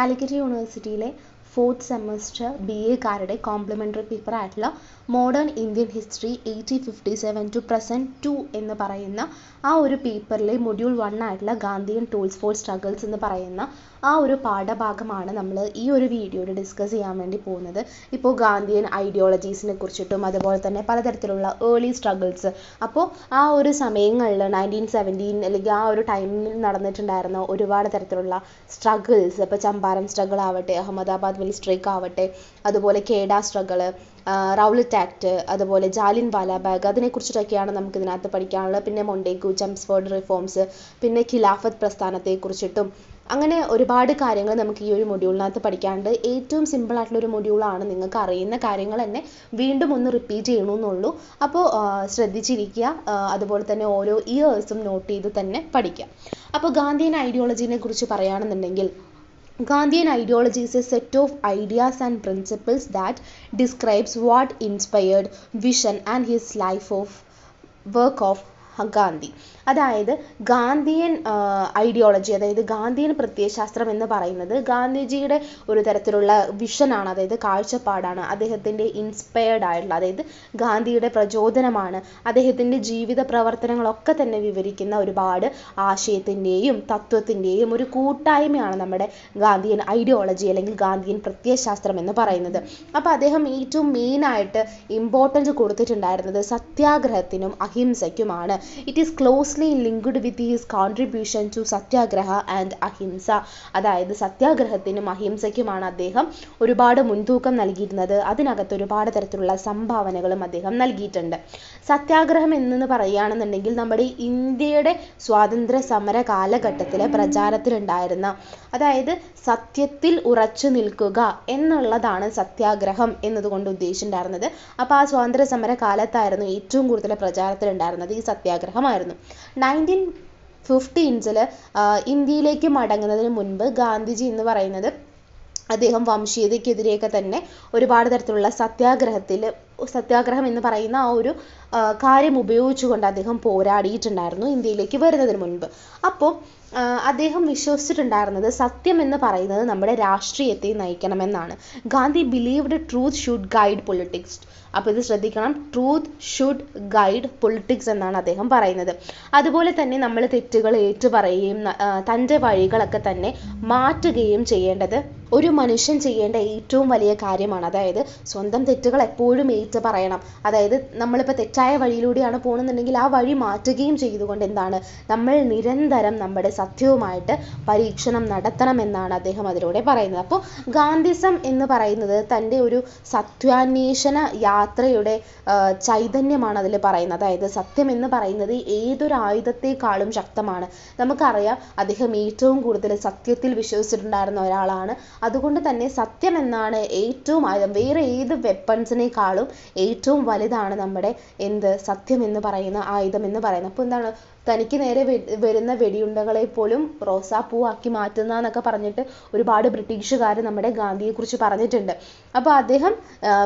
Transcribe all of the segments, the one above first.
കാലിക്കറ്റ് യൂണിവേഴ്സിറ്റിയിലെ 4th semester BA-കാരുടെ complementary paper ആയിട്ടുള്ള modern Indian history 1857 to present 2 എന്ന് പറയുന്ന ആ ഒരു പേപ്പറിലെ മൊഡ്യൂൾ 1 ആയിട്ടുള്ള ഗാന്ധിയൻ ടൂൾസ് ഫോർ സ്ട്രഗിൾസ് എന്ന് പറയുന്ന ആ ഒരു പാഠഭാഗമാണ് നമ്മൾ ഈ ഒരു വീഡിയോയിൽ ഡിസ്കസ് ചെയ്യാൻ വേണ്ടി പോകുന്നത്. ഇപ്പോൾ ഗാന്ധിയൻ ഐഡിയോളജീസിനെ കുറിച്ചിട്ടും അതുപോലെ തന്നെ പലതരത്തിലുള്ള ഏർലി സ്ട്രഗിൾസ്, അപ്പോൾ ആ ഒരു സമയങ്ങളിൽ 1917 അല്ലെങ്കിൽ ആ ഒരു ടൈമിൽ നടന്നിട്ടുണ്ടായിരുന്ന ഒരുപാട് തരത്തിലുള്ള സ്ട്രഗിൾസ്, ഇപ്പോൾ ചമ്പാരൻ സ്ട്രഗിൾ ആവട്ടെ, അഹമ്മദാബാദ് മിൽ സ്ട്രൈക്ക് ആവട്ടെ, അതുപോലെ കേഡ സ്ട്രഗിള്, റൗലറ്റ് ആക്ട്, അതുപോലെ ജാലിയൻ വാലാബാഗ്, അതിനെക്കുറിച്ചിട്ടൊക്കെയാണ് നമുക്ക് ഇതിനകത്ത് പഠിക്കാനുള്ളത്. പിന്നെ മൊണ്ടേഗു, ചെംസ്ഫോർഡ് റിഫോംസ്, പിന്നെ ഖിലാഫത്ത് പ്രസ്ഥാനത്തെക്കുറിച്ചിട്ടും അങ്ങനെ ഒരുപാട് കാര്യങ്ങൾ നമുക്ക് ഈ ഒരു മൊഡ്യൂളിനകത്ത് പഠിക്കാനുണ്ട്. ഏറ്റവും സിമ്പിൾ ആയിട്ടുള്ള ഒരു മൊഡ്യൂളാണ്. നിങ്ങൾക്ക് അറിയുന്ന കാര്യങ്ങൾ തന്നെ വീണ്ടും ഒന്ന് റിപ്പീറ്റ് ചെയ്യണമെന്നുള്ളൂ. അപ്പോൾ ശ്രദ്ധിച്ചിരിക്കുക, അതുപോലെ തന്നെ ഓരോ ഇയേഴ്സും നോട്ട് ചെയ്ത് തന്നെ പഠിക്കുക. അപ്പോൾ ഗാന്ധിയൻ ഐഡിയോളജീനെ കുറിച്ച് പറയുകയാണെന്നുണ്ടെങ്കിൽ, Gandhian ideology is a set of ideas and principles that describes what inspired vision and his life of work of Gandhi. അതായത് ഗാന്ധിയൻ ഐഡിയോളജി, അതായത് ഗാന്ധിയൻ പ്രത്യയശാസ്ത്രം എന്ന് പറയുന്നത് ഗാന്ധിജിയുടെ ഒരു തരത്തിലുള്ള വിഷനാണ്, അതായത് കാഴ്ചപ്പാടാണ്, അദ്ദേഹത്തിൻ്റെ ഇൻസ്പയർഡ് ആയിട്ടുള്ള, അതായത് ഗാന്ധിയുടെ പ്രചോദനമാണ്, അദ്ദേഹത്തിൻ്റെ ജീവിത പ്രവർത്തനങ്ങളൊക്കെ തന്നെ വിവരിക്കുന്ന ഒരുപാട് ആശയത്തിൻ്റെയും തത്വത്തിൻ്റെയും ഒരു കൂട്ടായ്മയാണ് നമ്മുടെ ഗാന്ധിയൻ ഐഡിയോളജി അല്ലെങ്കിൽ ഗാന്ധിയൻ പ്രത്യയശാസ്ത്രം എന്ന് പറയുന്നത്. അപ്പോൾ അദ്ദേഹം ഏറ്റവും മെയിനായിട്ട് ഇമ്പോർട്ടൻസ് കൊടുത്തിട്ടുണ്ടായിരുന്നത് സത്യാഗ്രഹത്തിനും അഹിംസയ്ക്കുമാണ്. It is closely linked with his contribution to satyagraha and ahimsa. അതായത് സത്യാഗ്രഹത്തിനും അഹിംസയ്ക്കുമാണ് അദ്ദേഹം ഒരുപാട് മുൻതൂക്കം നൽകിയിരുന്നത്. അതിനകത്ത് ഒരുപാട് തരത്തിലുള്ള സംഭാവനകളും അദ്ദേഹം നൽകിയിട്ടുണ്ട്. സത്യാഗ്രഹം എന്ന് പറയുകയാണെന്നുണ്ടെങ്കിൽ നമ്മുടെ ഇന്ത്യയുടെ സ്വാതന്ത്ര്യ സമര കാലഘട്ടത്തിൽ പ്രചാരത്തിലുണ്ടായിരുന്ന, അതായത് സത്യത്തിൽ ഉറച്ചു നിൽക്കുക എന്നുള്ളതാണ് സത്യാഗ്രഹം എന്നതുകൊണ്ട് ഉദ്ദേശിച്ചിട്ടുണ്ടായിരുന്നത്. അപ്പോൾ ആ സ്വാതന്ത്ര്യ സമര കാലത്തായിരുന്നു ഏറ്റവും കൂടുതൽ പ്രചാരത്തിലുണ്ടായിരുന്നത് ഈ സത്യാഗ്രഹമായിരുന്നു. 1915 ഇന്ത്യയിലേക്ക് മടങ്ങുന്നതിന് മുൻപ് ഗാന്ധിജി എന്ന് പറയുന്നത് അദ്ദേഹം വംശീയതയ്ക്കെതിരെയൊക്കെ തന്നെ ഒരുപാട് തരത്തിലുള്ള സത്യാഗ്രഹം എന്ന് പറയുന്ന ആ ഒരു കാര്യം ഉപയോഗിച്ചുകൊണ്ട് അദ്ദേഹം പോരാടിയിട്ടുണ്ടായിരുന്നു ഇന്ത്യയിലേക്ക് വരുന്നതിന് മുൻപ്. അപ്പോൾ അദ്ദേഹം വിശ്വസിച്ചിട്ടുണ്ടായിരുന്നത് സത്യം എന്ന് പറയുന്നത് നമ്മുടെ രാഷ്ട്രീയത്തെ നയിക്കണമെന്നാണ്. Gandhi believed truth should guide politics. അപ്പോൾ ഇത് ശ്രദ്ധിക്കണം, ട്രൂത്ത് ഷുഡ് ഗൈഡ് പൊളിറ്റിക്സ് എന്നാണ് അദ്ദേഹം പറയുന്നത്. അതുപോലെ തന്നെ നമ്മൾ തെറ്റുകൾ ഏറ്റുപറയുകയും തൻ്റെ വഴികളൊക്കെ തന്നെ മാറ്റുകയും ചെയ്യേണ്ടത് ഒരു മനുഷ്യൻ ചെയ്യേണ്ട ഏറ്റവും വലിയ കാര്യമാണ്. അതായത് സ്വന്തം തെറ്റുകൾ എപ്പോഴും ഏറ്റു പറയണം. അതായത് നമ്മളിപ്പോൾ തെറ്റായ വഴിയിലൂടെയാണ് പോകുന്നുണ്ടെങ്കിൽ ആ വഴി മാറ്റുകയും ചെയ്തുകൊണ്ട് എന്താണ് നമ്മൾ നിരന്തരം നമ്മുടെ സത്യവുമായിട്ട് പരീക്ഷണം നടത്തണമെന്നാണ് അദ്ദേഹം അതിലൂടെ പറയുന്നത്. അപ്പോൾ ഗാന്ധിസം എന്ന് പറയുന്നത് തൻ്റെ ഒരു സത്യാന്വേഷണ യാത്രയുടെ ചൈതന്യമാണ് അതിൽ പറയുന്നത്. അതായത് സത്യം എന്ന് പറയുന്നത് ഏതൊരു ആയുധത്തെക്കാളും ശക്തമാണ്. നമുക്കറിയാം അദ്ദേഹം ഏറ്റവും കൂടുതൽ സത്യത്തിൽ വിശ്വസിച്ചിട്ടുണ്ടായിരുന്ന ഒരാളാണ്. അതുകൊണ്ട് തന്നെ സത്യം എന്നാണ് ഏറ്റവും ആയുധം. വേറെ ഏത് വെപ്പൺസിനേക്കാളും ഏറ്റവും വലുതാണ് നമ്മുടെ സത്യം എന്ന് പറയുന്ന ആയുധം എന്ന് പറയുന്നത്. അപ്പോൾ എന്താണ്, തനിക്ക് നേരെ വരുന്ന വെടിയുണ്ടകളെ പോലും റോസാപ്പൂവാക്കി മാറ്റുന്ന എന്നൊക്കെ പറഞ്ഞിട്ട് ഒരുപാട് ബ്രിട്ടീഷുകാർ നമ്മുടെ ഗാന്ധിയെക്കുറിച്ച് പറഞ്ഞിട്ടുണ്ട്. അപ്പോൾ അദ്ദേഹം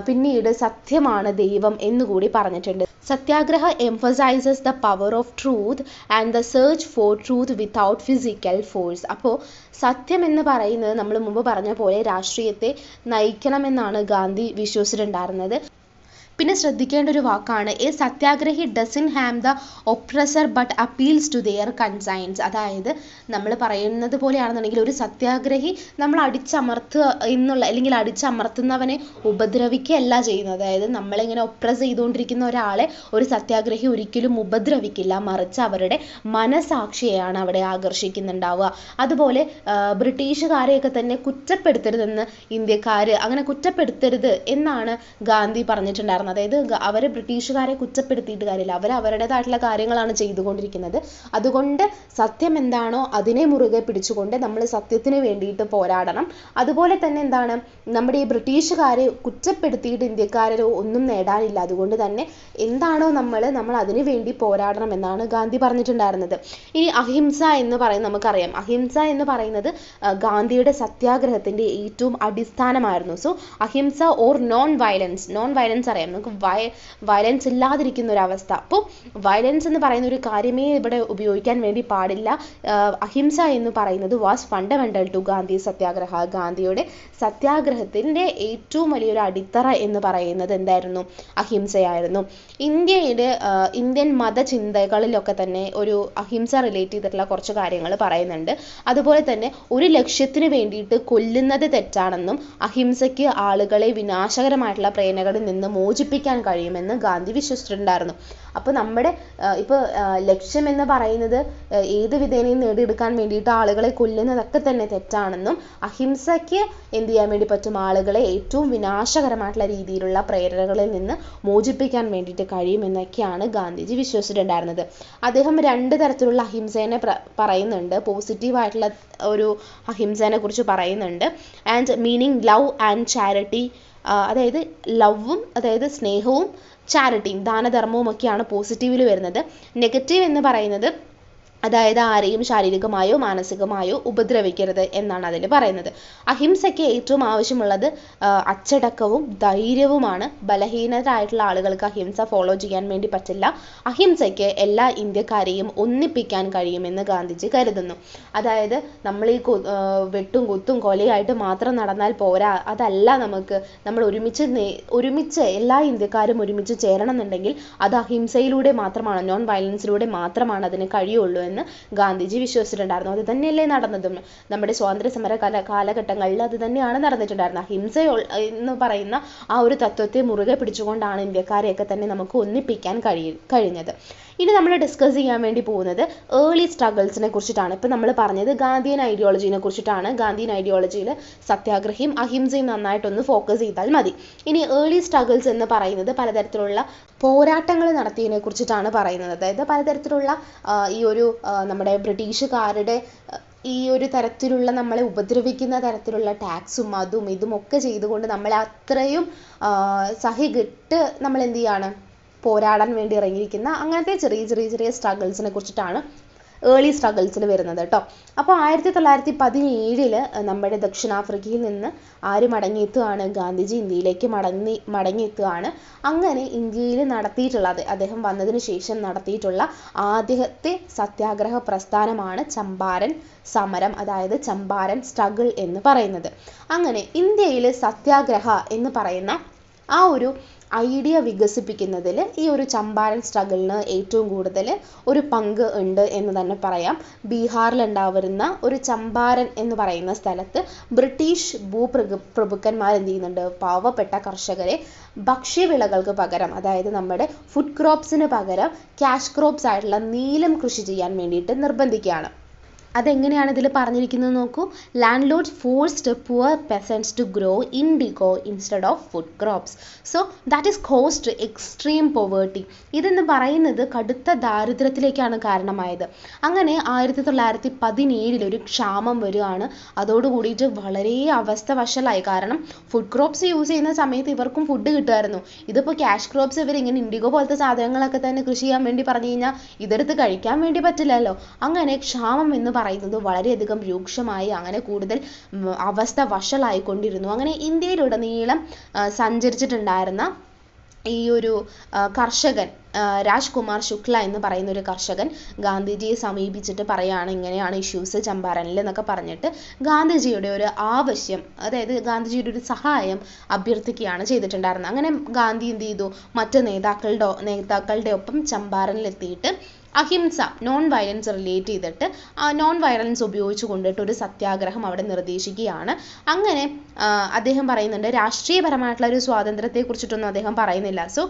പിന്നീട് സത്യമാണ് ദൈവം എന്നുകൂടി പറഞ്ഞിട്ടുണ്ട്. സത്യാഗ്രഹ emphasizes the power of truth and the search for truth without physical force. അപ്പോൾ സത്യം എന്ന് പറയുന്നത് നമ്മൾ മുമ്പ് പറഞ്ഞ പോലെ രാഷ്ട്രീയത്തെ നയിക്കണമെന്നാണ് ഗാന്ധി വിശ്വസിച്ചിട്ടുണ്ടായിരുന്നത്. പിന്നെ ശ്രദ്ധിക്കേണ്ട ഒരു വാക്കാണ് a satyagrahi doesn't have the oppressor but appeals to their conscience. അതായത് നമ്മൾ പറയുന്നത് പോലെയാണെന്നുണ്ടെങ്കിൽ ഒരു സത്യാഗ്രഹി നമ്മൾ അടിച്ചമർത്തുക എന്നുള്ള, അല്ലെങ്കിൽ അടിച്ചമർത്തുന്നവനെ ഉപദ്രവിക്കുകയല്ല ചെയ്യുന്നത്. അതായത് നമ്മളിങ്ങനെ ഒപ്രസ് ചെയ്തുകൊണ്ടിരിക്കുന്ന ഒരാളെ ഒരു സത്യാഗ്രഹി ഒരിക്കലും ഉപദ്രവിക്കില്ല, മറിച്ച് അവരുടെ മനസാക്ഷിയെയാണ് അവിടെ ആകർഷിക്കുന്നുണ്ടാവുക. അതുപോലെ ബ്രിട്ടീഷുകാരെയൊക്കെ തന്നെ കുറ്റപ്പെടുത്തരുതെന്ന് ഇന്ത്യക്കാർ അങ്ങനെ കുറ്റപ്പെടുത്തരുത് എന്നാണ് ഗാന്ധി പറഞ്ഞിട്ടുണ്ടായിരുന്നത്. അതായത് അവരെ ബ്രിട്ടീഷുകാരെ കുറ്റപ്പെടുത്തിയിട്ട് കാര്യമില്ല, അവർ അവരുടേതായിട്ടുള്ള കാര്യങ്ങളാണ് ചെയ്തുകൊണ്ടിരിക്കുന്നത്. അതുകൊണ്ട് സത്യം എന്താണോ അതിനെ മുറുകെ പിടിച്ചുകൊണ്ട് നമ്മൾ സത്യത്തിന് വേണ്ടിയിട്ട് പോരാടണം. അതുപോലെ തന്നെ എന്താണ്, നമ്മുടെ ഈ ബ്രിട്ടീഷുകാരെ കുറ്റപ്പെടുത്തിയിട്ട് ഇന്ത്യക്കാരെ ഒന്നും നേടാനില്ല. അതുകൊണ്ട് തന്നെ എന്താണോ നമ്മൾ അതിനു വേണ്ടി പോരാടണം എന്നാണ് ഗാന്ധി പറഞ്ഞിട്ടുണ്ടായിരുന്നത്. ഇനി അഹിംസ എന്ന് പറയുന്നത് നമുക്കറിയാം. അഹിംസ എന്ന് പറയുന്നത് ഗാന്ധിയുടെ സത്യാഗ്രഹത്തിൻ്റെ ഏറ്റവും അടിസ്ഥാനമായിരുന്നു. So ahimsa or non violence അറിയാം. നമുക്ക് വയലൻസ് ഇല്ലാതിരിക്കുന്ന ഒരു അവസ്ഥ. അപ്പോൾ വയലൻസ് എന്ന് പറയുന്ന ഒരു കാര്യമേ ഇവിടെ ഉപയോഗിക്കാൻ വേണ്ടി പാടില്ല. അഹിംസ എന്ന് പറയുന്നത് വാസ് ഫണ്ടമെന്റൽ ടു ഗാന്ധി സത്യാഗ്രഹ. ഗാന്ധിയുടെ സത്യാഗ്രഹത്തിൻ്റെ ഏറ്റവും വലിയൊരു അടിത്തറ എന്ന് പറയുന്നത് എന്തായിരുന്നു? അഹിംസയായിരുന്നു. ഇന്ത്യൻ മതചിന്തകളിലൊക്കെ തന്നെ ഒരു അഹിംസ റിലേറ്റ് ചെയ്തിട്ടുള്ള കുറച്ച് കാര്യങ്ങൾ പറയുന്നുണ്ട്. അതുപോലെ തന്നെ ഒരു ലക്ഷ്യത്തിന് വേണ്ടിയിട്ട് കൊല്ലുന്നത് തെറ്റാണെന്നും അഹിംസയ്ക്ക് ആളുകളെ വിനാശകരമായിട്ടുള്ള പ്രേരണകളിൽ നിന്ന് മോചിപ്പിക്കാൻ കഴിയുമെന്ന് ഗാന്ധി വിശ്വസിച്ചിട്ടുണ്ടായിരുന്നു. അപ്പോൾ നമ്മുടെ ഇപ്പോൾ ലക്ഷ്യം എന്ന് പറയുന്നത് ഏത് വിധേനയും നേടിയെടുക്കാൻ വേണ്ടിയിട്ട് ആളുകളെ കൊല്ലുന്നതൊക്കെ തന്നെ തെറ്റാണെന്നും അഹിംസയ്ക്ക് എന്ത് ചെയ്യാൻ വേണ്ടി പറ്റും? ആളുകളെ ഏറ്റവും വിനാശകരമായിട്ടുള്ള രീതിയിലുള്ള പ്രേരണകളിൽ നിന്ന് മോചിപ്പിക്കാൻ വേണ്ടിയിട്ട് കഴിയുമെന്നൊക്കെയാണ് ഗാന്ധിജി വിശ്വസിച്ചിട്ടുണ്ടായിരുന്നത്. അദ്ദേഹം 2 തരത്തിലുള്ള അഹിംസേനെ പറയുന്നുണ്ട്. പോസിറ്റീവായിട്ടുള്ള ഒരു അഹിംസേനെ കുറിച്ച് പറയുന്നുണ്ട്. And meaning love and charity, അതായത് ലവും അതായത് സ്നേഹവും ചാരിറ്റിയും ദാനധർമ്മവും ഒക്കെയാണ് പോസിറ്റീവിൽ വരുന്നത്. നെഗറ്റീവ് എന്ന് പറയുന്നത് അതായത് ആരെയും ശാരീരികമായോ മാനസികമായോ ഉപദ്രവിക്കരുത് എന്നാണ് അതിൽ പറയുന്നത്. അഹിംസയ്ക്ക് ഏറ്റവും ആവശ്യമുള്ളത് അച്ചടക്കവും ധൈര്യവുമാണ്. ബലഹീനരായിട്ടുള്ള ആളുകൾക്ക് അഹിംസ ഫോളോ ചെയ്യാൻ വേണ്ടി പറ്റില്ല. അഹിംസയ്ക്ക് എല്ലാ ഇന്ത്യക്കാരെയും ഒന്നിപ്പിക്കാൻ കഴിയുമെന്ന് ഗാന്ധിജി കരുതുന്നു. അതായത് നമ്മൾ ഈ വെട്ടും കുത്തും കൊലയായിട്ട് മാത്രം നടന്നാൽ പോരാ. അതല്ല, നമ്മൾ ഒരുമിച്ച് എല്ലാ ഇന്ത്യക്കാരും ഒരുമിച്ച് ചേരണം എന്നുണ്ടെങ്കിൽ അത് അഹിംസയിലൂടെ മാത്രമാണ്, നോൺ വയലൻസിലൂടെ മാത്രമാണ് അതിന് കഴിയുള്ളൂ എന്ന് ഗാന്ധിജി വിശ്വസിച്ചിട്ടുണ്ടായിരുന്നു. അത് തന്നെയല്ലേ നടന്നതും. നമ്മുടെ സ്വാതന്ത്ര്യ സമര കാലഘട്ടങ്ങളിൽ അത് തന്നെയാണ് നടന്നിട്ടുണ്ടായിരുന്നത്. അഹിംസ എന്ന് പറയുന്ന ആ ഒരു തത്വത്തെ മുറുകെ പിടിച്ചുകൊണ്ടാണ് ഇന്ത്യക്കാരെയൊക്കെ തന്നെ നമുക്ക് ഒന്നിപ്പിക്കാൻ കഴിഞ്ഞത്. ഇനി നമ്മൾ ഡിസ്കസ് ചെയ്യാൻ വേണ്ടി പോകുന്നത് ഏർലി സ്ട്രഗിൾസിനെ കുറിച്ചിട്ടാണ്. ഇപ്പം നമ്മൾ പറഞ്ഞത് ഗാന്ധിയൻ ഐഡിയോളജിനെ കുറിച്ചിട്ടാണ്. ഗാന്ധിയൻ ഐഡിയോളജിയിൽ സത്യാഗ്രഹിയും അഹിംസയും നന്നായിട്ടൊന്ന് ഫോക്കസ് ചെയ്താൽ മതി. ഇനി ഏർലി സ്ട്രഗിൾസ് എന്ന് പറയുന്നത് പലതരത്തിലുള്ള പോരാട്ടങ്ങൾ നടത്തിയതിനെ കുറിച്ചിട്ടാണ് പറയുന്നത്. അതായത് പലതരത്തിലുള്ള ഈ ഒരു നമ്മുടെ ബ്രിട്ടീഷുകാരുടെ ഈ ഒരു തരത്തിലുള്ള നമ്മളെ ഉപദ്രവിക്കുന്ന തരത്തിലുള്ള ടാക്സും അതും ഇതുമൊക്കെ ചെയ്തുകൊണ്ട് നമ്മളെ അത്രയും സഹികെട്ട് നമ്മൾ എന്ത് ചെയ്യാണ്, പോരാടാൻ വേണ്ടി ഇറങ്ങിയിരിക്കുന്ന അങ്ങനത്തെ ചെറിയ സ്ട്രഗിൾസിനെ കുറിച്ചിട്ടാണ് ഏർലി സ്ട്രഗിൾസിൽ വരുന്നത് കേട്ടോ. അപ്പോൾ 1917 നമ്മുടെ ദക്ഷിണാഫ്രിക്കയിൽ നിന്ന് ആര് മടങ്ങിയെത്തുകയാണ്? ഗാന്ധിജി ഇന്ത്യയിലേക്ക് മടങ്ങിയെത്തുകയാണ്. അങ്ങനെ ഇന്ത്യയിൽ നടത്തിയിട്ടുള്ളത്, അദ്ദേഹം വന്നതിന് ശേഷം നടത്തിയിട്ടുള്ള ആദ്യത്തെ സത്യാഗ്രഹ പ്രസ്ഥാനമാണ് ചമ്പാരൻ സമരം, അതായത് ചമ്പാരൻ സ്ട്രഗിൾ എന്ന് പറയുന്നത്. അങ്ങനെ ഇന്ത്യയിൽ സത്യാഗ്രഹ എന്ന് പറയുന്ന ആ ഒരു ഐഡിയ വികസിപ്പിക്കുന്നതിൽ ഈ ഒരു ചമ്പാരൻ സ്ട്രഗിളിന് ഏറ്റവും കൂടുതൽ ഒരു പങ്ക് ഉണ്ട് എന്ന് തന്നെ പറയാം. ബീഹാറിൽ ഉണ്ടാവുന്ന ഒരു ചമ്പാരൻ എന്ന് പറയുന്ന സ്ഥലത്ത് ബ്രിട്ടീഷ് ഭൂപ്രഭുക്കന്മാർ എന്ത് ചെയ്യുന്നുണ്ട്? പാവപ്പെട്ട കർഷകരെ ഭക്ഷ്യവിളകൾക്ക് പകരം, അതായത് നമ്മുടെ ഫുഡ് ക്രോപ്സിന് പകരം ക്യാഷ് ക്രോപ്സ് ആയിട്ടുള്ള നീലം കൃഷി ചെയ്യാൻ വേണ്ടിയിട്ട് നിർബന്ധിക്കുകയാണ്. അതെങ്ങനെയാണ് ഇതിൽ പറഞ്ഞിരിക്കുന്നത് നോക്കൂ. Landlord forced poor peasants to grow indigo instead of food crops. So that is cost extreme poverty. ഇതെന്ന് പറയുന്നത് കടുത്ത ദാരിദ്ര്യത്തിലേക്കാണ് കാരണമായത്. അങ്ങനെ 1917 ഒരു ക്ഷാമം വരികയാണ്. അതോടുകൂടിയിട്ട് വളരെ അവസ്ഥ വഷളായി. കാരണം ഫുഡ് ക്രോപ്സ് യൂസ് ചെയ്യുന്ന സമയത്ത് ഇവർക്കും ഫുഡ് കിട്ടുമായിരുന്നു. ഇതിപ്പോൾ ക്യാഷ് ക്രോപ്സ് ഇവരിങ്ങനെ ഇൻഡിഗോ പോലത്തെ സാധനങ്ങളൊക്കെ തന്നെ കൃഷി ചെയ്യാൻ വേണ്ടി പറഞ്ഞു കഴിഞ്ഞാൽ ഇതെടുത്ത് കഴിക്കാൻ വേണ്ടി പറ്റില്ലല്ലോ. അങ്ങനെ ക്ഷാമം എന്ന് പറയുന്നത് വളരെയധികം രൂക്ഷമായി, അങ്ങനെ കൂടുതൽ അവസ്ഥ വഷളായിക്കൊണ്ടിരുന്നു. അങ്ങനെ ഇന്ത്യയിലുടനീളം സഞ്ചരിച്ചിട്ടുണ്ടായിരുന്ന ഈ ഒരു കർഷകൻ രാജ്കുമാർ ശുക്ല എന്ന് പറയുന്ന ഒരു കർഷകൻ ഗാന്ധിജിയെ സമീപിച്ചിട്ട് പറയുകയാണ് ഇങ്ങനെയാണ് ഇഷ്യൂസ് ചമ്പാരനിൽ എന്നൊക്കെ പറഞ്ഞിട്ട് ഗാന്ധിജിയുടെ ഒരു ആവശ്യം, അതായത് ഗാന്ധിജിയുടെ ഒരു സഹായം അഭ്യർത്ഥിക്കുകയാണ് ചെയ്തിട്ടുണ്ടായിരുന്നത്. അങ്ങനെ ഗാന്ധി എന്ത് ചെയ്തു? മറ്റ് നേതാക്കളുടെ ഒപ്പം ചമ്പാരനിലെത്തിയിട്ട് അഹിംസ, നോൺ വയലൻസ് റിലേറ്റ് ചെയ്തിട്ട് നോൺ വയലൻസ് ഉപയോഗിച്ച് കൊണ്ടിട്ട് ഒരു സത്യാഗ്രഹം അവിടെ നിർദ്ദേശിക്കുകയാണ്. അങ്ങനെ അദ്ദേഹം പറയുന്നുണ്ട്, രാഷ്ട്രീയപരമായിട്ടുള്ള ഒരു സ്വാതന്ത്ര്യത്തെ കുറിച്ചിട്ടൊന്നും അദ്ദേഹം പറയുന്നില്ല. So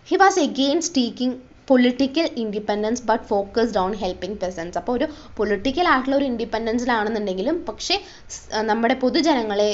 he was against taking political independence but focused on helping പെസൻസ്. അപ്പോൾ ഒരു പൊളിറ്റിക്കൽ ആയിട്ടുള്ള ഒരു ഇൻഡിപെൻഡൻസിലാണെന്നുണ്ടെങ്കിലും പക്ഷേ നമ്മുടെ പൊതുജനങ്ങളെ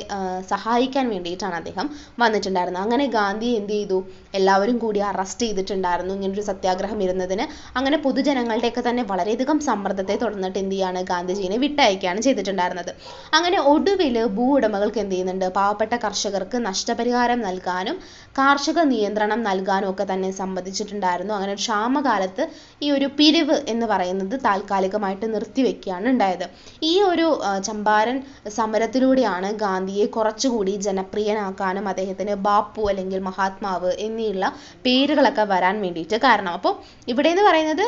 സഹായിക്കാൻ വേണ്ടിയിട്ടാണ് അദ്ദേഹം വന്നിട്ടുണ്ടായിരുന്നത്. അങ്ങനെ ഗാന്ധി എന്ത് ചെയ്തു? എല്ലാവരും കൂടി അറസ്റ്റ് ചെയ്തിട്ടുണ്ടായിരുന്നു ഇങ്ങനൊരു സത്യാഗ്രഹം ഇരുന്നതിന്. അങ്ങനെ പൊതുജനങ്ങളുടെയൊക്കെ തന്നെ വളരെയധികം സമ്മർദ്ദത്തെ തുടർന്നിട്ട് എന്ത് ചെയ്യാണ്? ഗാന്ധിജീനെ വിട്ടയക്കുകയാണ് ചെയ്തിട്ടുണ്ടായിരുന്നത്. അങ്ങനെ ഒടുവിൽ ഭൂ ഉടമകൾക്ക് എന്ത് ചെയ്യുന്നുണ്ട്? പാവപ്പെട്ട കർഷകർക്ക് നഷ്ടപരിഹാരം നൽകാനും കാർഷിക നിയന്ത്രണം നൽകാനും ഒക്കെ തന്നെ സമ്മതിച്ചിട്ടുണ്ടായിരുന്നു. അങ്ങനെ ക്ഷാമകാലത്ത് ഈ ഒരു പിരിവ് എന്ന് പറയുന്നത് താൽക്കാലികമായിട്ട് നിർത്തിവെക്കുകയാണ് ഉണ്ടായത്. ഈ ഒരു ചമ്പാരൻ സമരത്തിലൂടെയാണ് ഗാന്ധിയെ കുറച്ചുകൂടി ജനപ്രിയനാക്കാനും അദ്ദേഹത്തിന് ബാപ്പു അല്ലെങ്കിൽ മഹാത്മാവ് എന്നിയുള്ള പേരുകളൊക്കെ വരാൻ വേണ്ടിയിട്ട് കാരണം. അപ്പോൾ ഇവിടെ എന്ന് പറയുന്നത്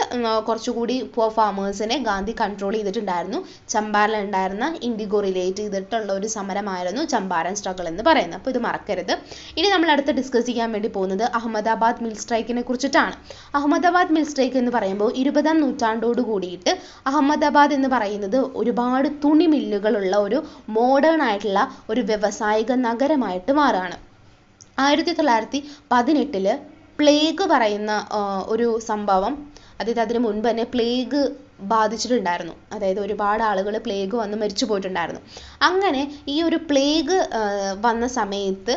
കുറച്ചുകൂടി പുവർ ഫാമേഴ്സിനെ ഗാന്ധി കൺട്രോൾ ചെയ്തിട്ടുണ്ടായിരുന്നു. ചമ്പാരനിൽ ഉണ്ടായിരുന്ന ഇൻഡിഗോ റിലേറ്റ് ചെയ്തിട്ടുള്ള ഒരു സമരമായിരുന്നു ചമ്പാരൻ സ്ട്രഗിൾ എന്ന് പറയുന്നത്. അപ്പോൾ ഇത് മറക്കരുത്. ഇനി നമ്മൾ അടുത്ത് ഡിസ്കസ് ചെയ്യാൻ വേണ്ടി പോകുന്നത് അഹമ്മദാബാദ് മിൽ സ്ട്രൈക്കിനെ കുറിച്ചിട്ടാണ്. അഹമ്മദാബാദ് മിൽ സ്ട്രൈക്ക് എന്ന് പറയുമ്പോൾ 20-ാം നൂറ്റാണ്ടോട് കൂടിയിട്ട് അഹമ്മദാബാദ് എന്ന് പറയുന്നത് ഒരുപാട് തുണി മില്ലുകളുള്ള ഒരു മോഡേൺ ആയിട്ടുള്ള ഒരു വ്യവസായിക നഗരമായിട്ട് മാറുകയാണ്. 1918 പ്ലേഗ് പറയുന്ന ഒരു സംഭവം, അതായത് അതിന് മുൻപ് തന്നെ പ്ലേഗ് ബാധിച്ചിട്ടുണ്ടായിരുന്നു. അതായത് ഒരുപാട് ആളുകൾ പ്ലേഗ് വന്ന് മരിച്ചു പോയിട്ടുണ്ടായിരുന്നു. അങ്ങനെ ഈ ഒരു പ്ലേഗ് വന്ന സമയത്ത്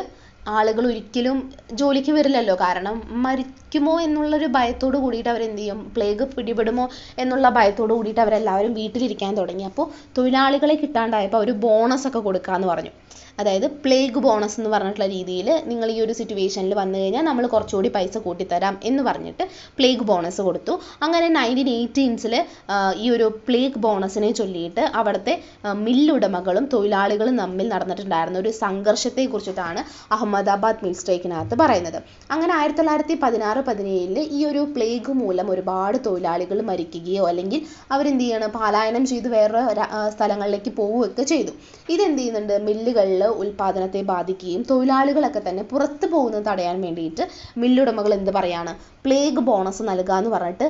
ആളുകൾ ഒരിക്കലും ജോലിക്ക് വരില്ലല്ലോ. കാരണം മരിക്കുമോ എന്നുള്ളൊരു ഭയത്തോട് കൂടിയിട്ട് അവരെന്ത് ചെയ്യും, പ്ലേഗ് പിടിപെടുമോ എന്നുള്ള ഭയത്തോട് കൂടിയിട്ട് അവരെല്ലാവരും വീട്ടിലിരിക്കാൻ തുടങ്ങി. അപ്പോൾ തൊഴിലാളികളെ കിട്ടാണ്ടായപ്പോൾ അവർ ബോണസ് ഒക്കെ കൊടുക്കാമെന്ന് പറഞ്ഞു. അതായത് പ്ലേഗ് ബോണസ് എന്ന് പറഞ്ഞിട്ടുള്ള രീതിയിൽ നിങ്ങൾ ഈ ഒരു സിറ്റുവേഷനിൽ വന്നു കഴിഞ്ഞാൽ നമ്മൾ കുറച്ചുകൂടി പൈസ കൂട്ടിത്തരാം എന്ന് പറഞ്ഞിട്ട് പ്ലേഗ് ബോണസ് കൊടുത്തു. അങ്ങനെ 1918 ഈ ഒരു പ്ലേഗ് ബോണസിനെ ചൊല്ലിയിട്ട് അവിടുത്തെ മില്ലുടമകളും തൊഴിലാളികളും തമ്മിൽ നടന്നിട്ടുണ്ടായിരുന്ന ഒരു സംഘർഷത്തെ കുറിച്ചിട്ടാണ് അഹമ്മദാബാദ് മിൽ സ്ട്രൈക്കിനകത്ത് പറയുന്നത്. അങ്ങനെ 1916-17 ഈ ഒരു പ്ലേഗ് മൂലം ഒരുപാട് തൊഴിലാളികൾ മരിക്കുകയോ അല്ലെങ്കിൽ അവരെന്ത് ചെയ്യണം, പലായനം ചെയ്ത് വേറെ സ്ഥലങ്ങളിലേക്ക് പോവുകയൊക്കെ ചെയ്തു. ഇതെന്ത് ചെയ്യുന്നുണ്ട്, മില്ലുകളിൽ ഉൽപാദനത്തെ ബാധിക്കുകയും തൊഴിലാളികളൊക്കെ തന്നെ പുറത്തു പോകുന്നത് തടയാൻ വേണ്ടിയിട്ട് മില്ലുടമകൾ എന്ത് പറയാണ്, പ്ലേഗ് ബോണസ് നൽകുക എന്ന് പറഞ്ഞിട്ട്